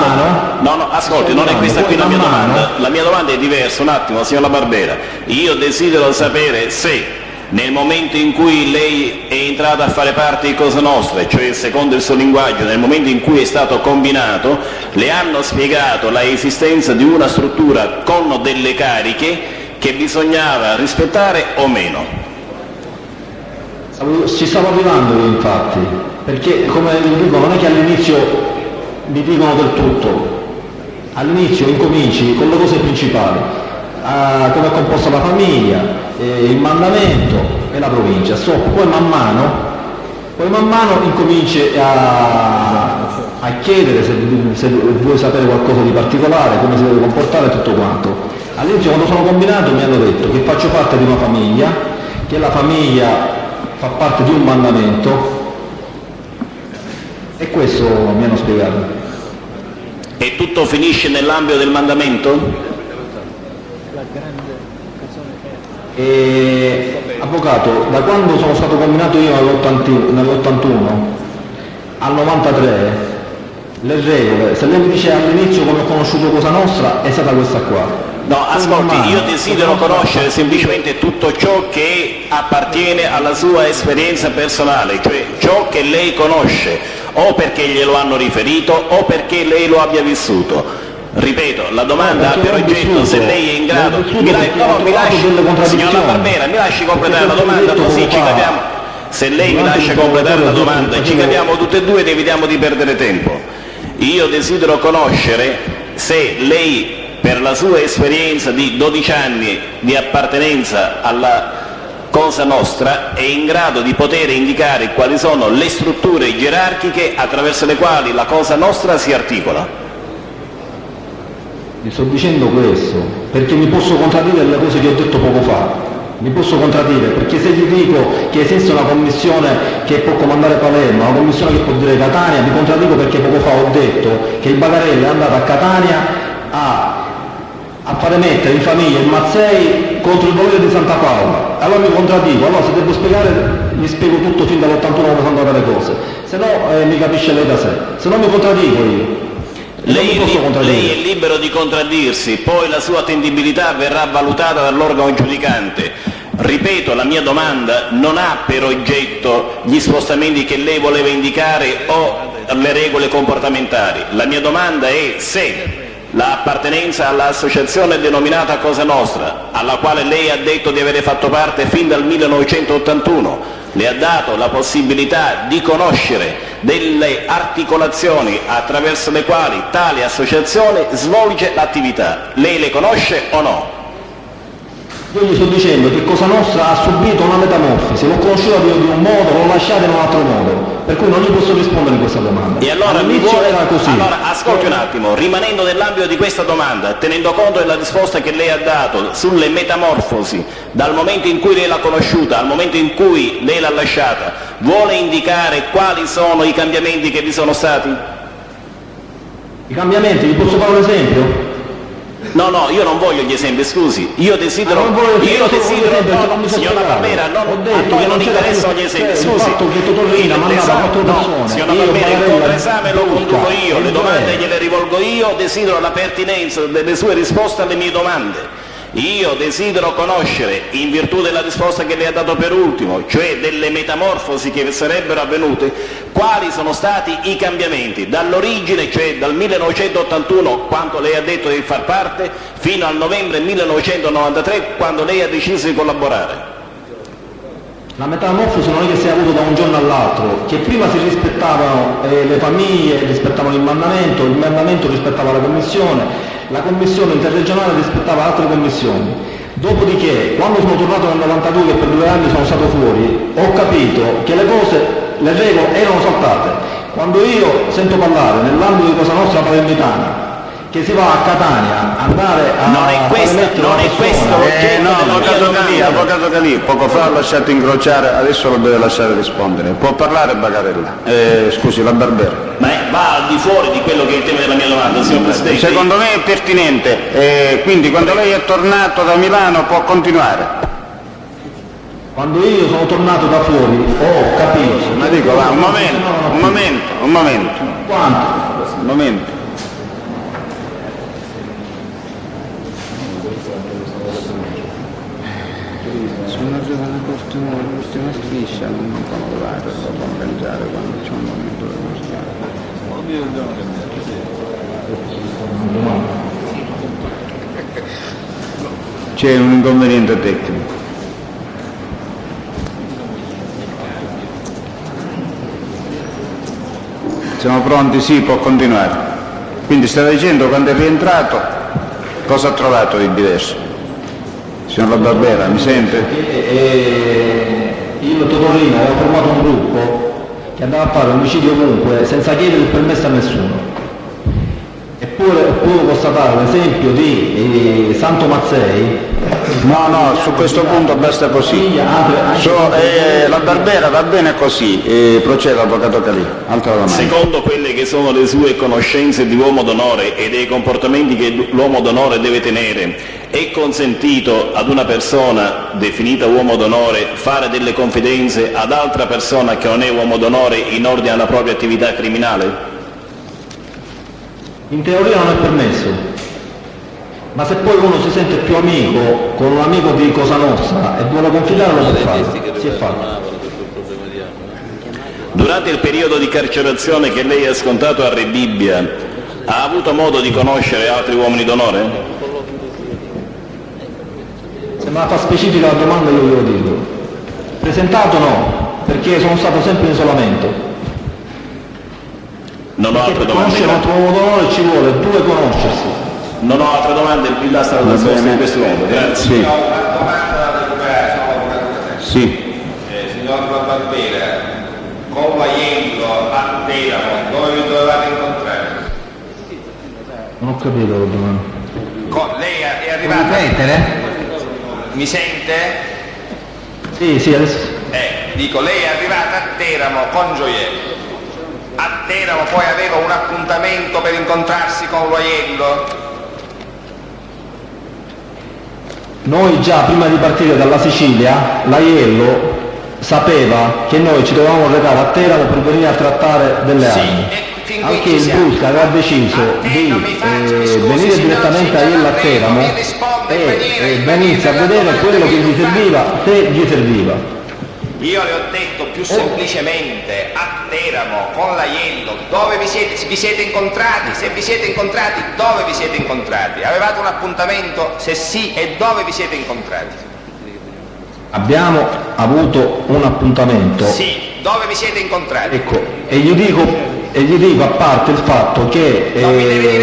No, ascolti, non è questa qui la mia domanda. La mia domanda è diversa, un attimo, signora Barbera. Io desidero sapere se nel momento in cui lei è entrata a fare parte di Cosa Nostra, cioè secondo il suo linguaggio, nel momento in cui è stato combinato, le hanno spiegato la esistenza di una struttura con delle cariche che bisognava rispettare o meno? Ci stavo arrivando io, infatti, perché come vi dico non è che all'inizio mi dicono del tutto, all'inizio incominci con le cose principali, come è composta la famiglia, il mandamento e la provincia, poi man mano incominci a chiedere se vuoi sapere qualcosa di particolare, come si deve comportare e tutto quanto. All'inizio quando sono combinato mi hanno detto che faccio parte di una famiglia, che la famiglia fa parte di un mandamento e questo mi hanno spiegato. E tutto finisce nell'ambito del mandamento? Avvocato, da quando sono stato combinato io nell'81 al 93, le regole, se lei mi dice all'inizio come ho conosciuto Cosa Nostra, è stata questa qua. No, ascolti, io desidero conoscere semplicemente tutto ciò che appartiene alla sua esperienza personale, cioè ciò che lei conosce, o perché glielo hanno riferito o perché lei lo abbia vissuto. Ripeto, la domanda ha per oggetto se lei è in grado... Signora Barbera, mi lasci completare la domanda così ci capiamo. Se lei mi lascia completare la domanda ci capiamo tutte e due ed evitiamo di perdere tempo. Io desidero conoscere se lei, per la sua esperienza di 12 anni di appartenenza Cosa Nostra è in grado di poter indicare quali sono le strutture gerarchiche attraverso le quali la Cosa Nostra si articola. Vi sto dicendo questo perché mi posso contraddire le cose che ho detto poco fa. Mi posso contraddire perché se gli dico che esiste una commissione che può comandare Palermo, una commissione che può dire Catania, mi contraddico perché poco fa ho detto che il Bagarella è andato a Catania a fare mettere in famiglia il Mazzei contro il volere di Santa Paola. Allora mi contraddico, allora se devo spiegare mi spiego tutto fin dall'81 come sono andate le cose, se no mi capisce lei da sé, se no mi contraddico io. Lei è libero di contraddirsi, poi la sua attendibilità verrà valutata dall'organo giudicante. Ripeto, la mia domanda non ha per oggetto gli spostamenti che lei voleva indicare o le regole comportamentali. La mia domanda è se l'appartenenza all'associazione denominata Cosa Nostra, alla quale lei ha detto di avere fatto parte fin dal 1981, le ha dato la possibilità di conoscere delle articolazioni attraverso le quali tale associazione svolge l'attività. Lei le conosce o no? Io gli sto dicendo che Cosa Nostra ha subito una metamorfosi, l'ho conosciuta di un modo, l'ho lasciata in un altro modo, per cui non gli posso rispondere in questa domanda. E allora, era così. Allora ascolti un attimo, rimanendo nell'ambito di questa domanda, tenendo conto della risposta che lei ha dato sulle metamorfosi, dal momento in cui lei l'ha conosciuta al momento in cui lei l'ha lasciata, vuole indicare quali sono i cambiamenti che vi sono stati? I cambiamenti, vi posso fare un esempio? No, io non voglio gli esempi, scusi, io desidero, signora Barbera, a noi non interessano gli esempi, scusi, signora Barbera, il controesame lo conduco io, le domande gliele rivolgo io, desidero la pertinenza delle sue risposte alle mie domande. Io desidero conoscere, in virtù della risposta che lei ha dato per ultimo, cioè delle metamorfosi che sarebbero avvenute, quali sono stati i cambiamenti dall'origine, cioè dal 1981, quando lei ha detto di far parte, fino al novembre 1993, quando lei ha deciso di collaborare. La metamorfosi non è che sia avuto da un giorno all'altro, che prima si rispettavano le famiglie, rispettavano il mandamento rispettava la commissione interregionale rispettava altre commissioni. Dopodiché, quando sono tornato nel 92, che per 2 anni sono stato fuori, ho capito che le regole erano saltate. Quando io sento parlare nell'ambito di Cosa Nostra palermitana che si va a Catania andare a avvocato Calì, poco fa ha lasciato incrociare, adesso lo deve lasciare rispondere. Può parlare Bagarella, scusi, la Barbera. Ma va al di fuori di quello che è il tema della mia domanda, signor Presidente. Secondo me è pertinente, quindi quando lei è tornato da Milano può continuare. Quando io sono tornato da fuori ho capito. Ma dico, va, un momento. Quanto? Un momento. Sono arrivata l'ultima striscia, non può lavorare, lo può organizzare quando c'è un momento da mostrare. C'è un inconveniente tecnico. Siamo pronti? Sì, può continuare. Quindi stava dicendo, quando è rientrato, cosa ha trovato di diverso? Signor La Barbera, mi sente? Il Totorino aveva formato un gruppo che andava a fare omicidio ovunque senza chiedere il permesso a nessuno. Eppure puedo constatare l'esempio di Santo Mazzei. No, su questo punto basta così. La Barbera va bene così. Proceda, avvocato Calì. Altra domanda. Secondo quelle che sono le sue conoscenze di uomo d'onore e dei comportamenti che l'uomo d'onore deve tenere, è consentito ad una persona definita uomo d'onore fare delle confidenze ad altra persona che non è uomo d'onore in ordine alla propria attività criminale? In teoria non è permesso, ma se poi uno si sente più amico con un amico di Cosa Nostra e vuole confidare lo può fare, si è fatto. Durante il periodo di carcerazione che lei ha scontato a Rebibbia, ha avuto modo di conoscere altri uomini d'onore? Se me la fa specifica la domanda io glielo dico. Presentato no, perché sono stato sempre in isolamento. Non ho altre domande. Conoscere un altro uomo d'onore ci vuole 2 conoscersi. Non ho altre domande, il PIL è stato risposto in questo modo. Grazie. Sì. Signor Barbera, con Aiello a Teramo, dove vi dovevate incontrare? Non ho capito la domanda. Lei è arrivata? Mi sente? Sì, adesso. Dico, lei è arrivata a Teramo con Gioiello. A Teramo poi aveva un appuntamento per incontrarsi con Aiello? Noi già prima di partire dalla Sicilia, l'Aiello sapeva che noi ci dovevamo recare a Teramo per venire a trattare delle armi. Anche il Brusca aveva deciso di venire direttamente a Aiello a Teramo e venirsi a vedere quello che gli serviva, se gli serviva. Io le ho detto più semplicemente a Teramo con l'Aiello dove vi siete incontrati, se vi siete incontrati dove vi siete incontrati, avevate un appuntamento, se sì e dove vi siete incontrati? Abbiamo avuto un appuntamento. Sì, dove vi siete incontrati? Ecco, e gli dico a parte il fatto che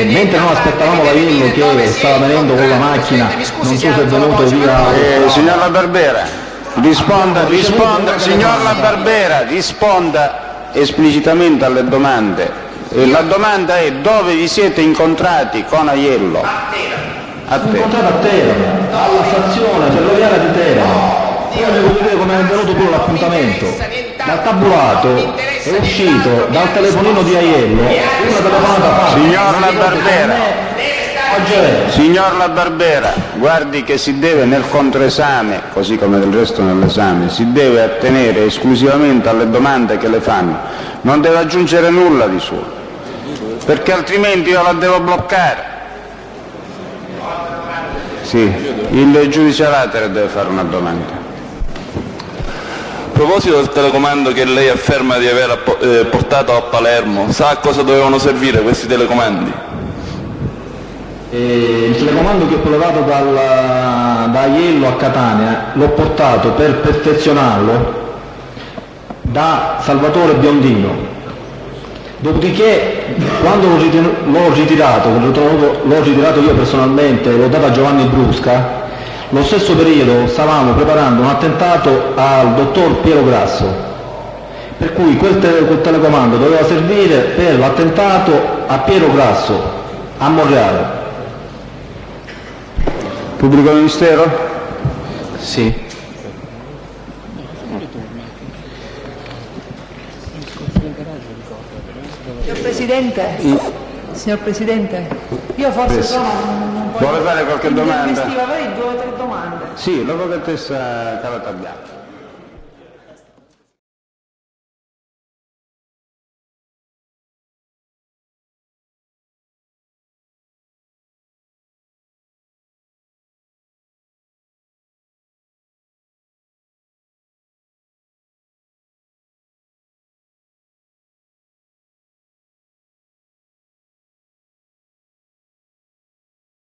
mentre noi aspettavamo l'Aiello che stava venendo con la macchina, non so se è venuto via. Signor La Barbera, risponda, signor La Barbera, risponda esplicitamente alle domande. La domanda è: dove vi siete incontrati con Aiello? A Teramo, alla stazione ferroviaria di Teramo. Io devo vedere come è venuto pure l'appuntamento. Dal tabulato è uscito dal telefonino di Aiello una telefonata fatta. Signor La Barbera, guardi che si deve nel controesame, così come del resto nell'esame, si deve attenere esclusivamente alle domande che le fanno, non deve aggiungere nulla di suo, perché altrimenti io la devo bloccare. Sì, il giudice Latere deve fare una domanda. A proposito del telecomando che lei afferma di aver portato a Palermo, sa a cosa dovevano servire questi telecomandi? Il telecomando che ho portato da Aiello a Catania l'ho portato per perfezionarlo da Salvatore Biondino. Dopodiché, quando l'ho ritirato io personalmente, l'ho dato a Giovanni Brusca. Lo stesso periodo stavamo preparando un attentato al dottor Piero Grasso, per cui quel telecomando doveva servire per l'attentato a Piero Grasso a Monreale. Pubblico Ministero? Sì. Signor Presidente, io forse Vuole fare qualche domanda? avrei 2 o 3 domande. Sì, l'avvocatessa Calatabbiato.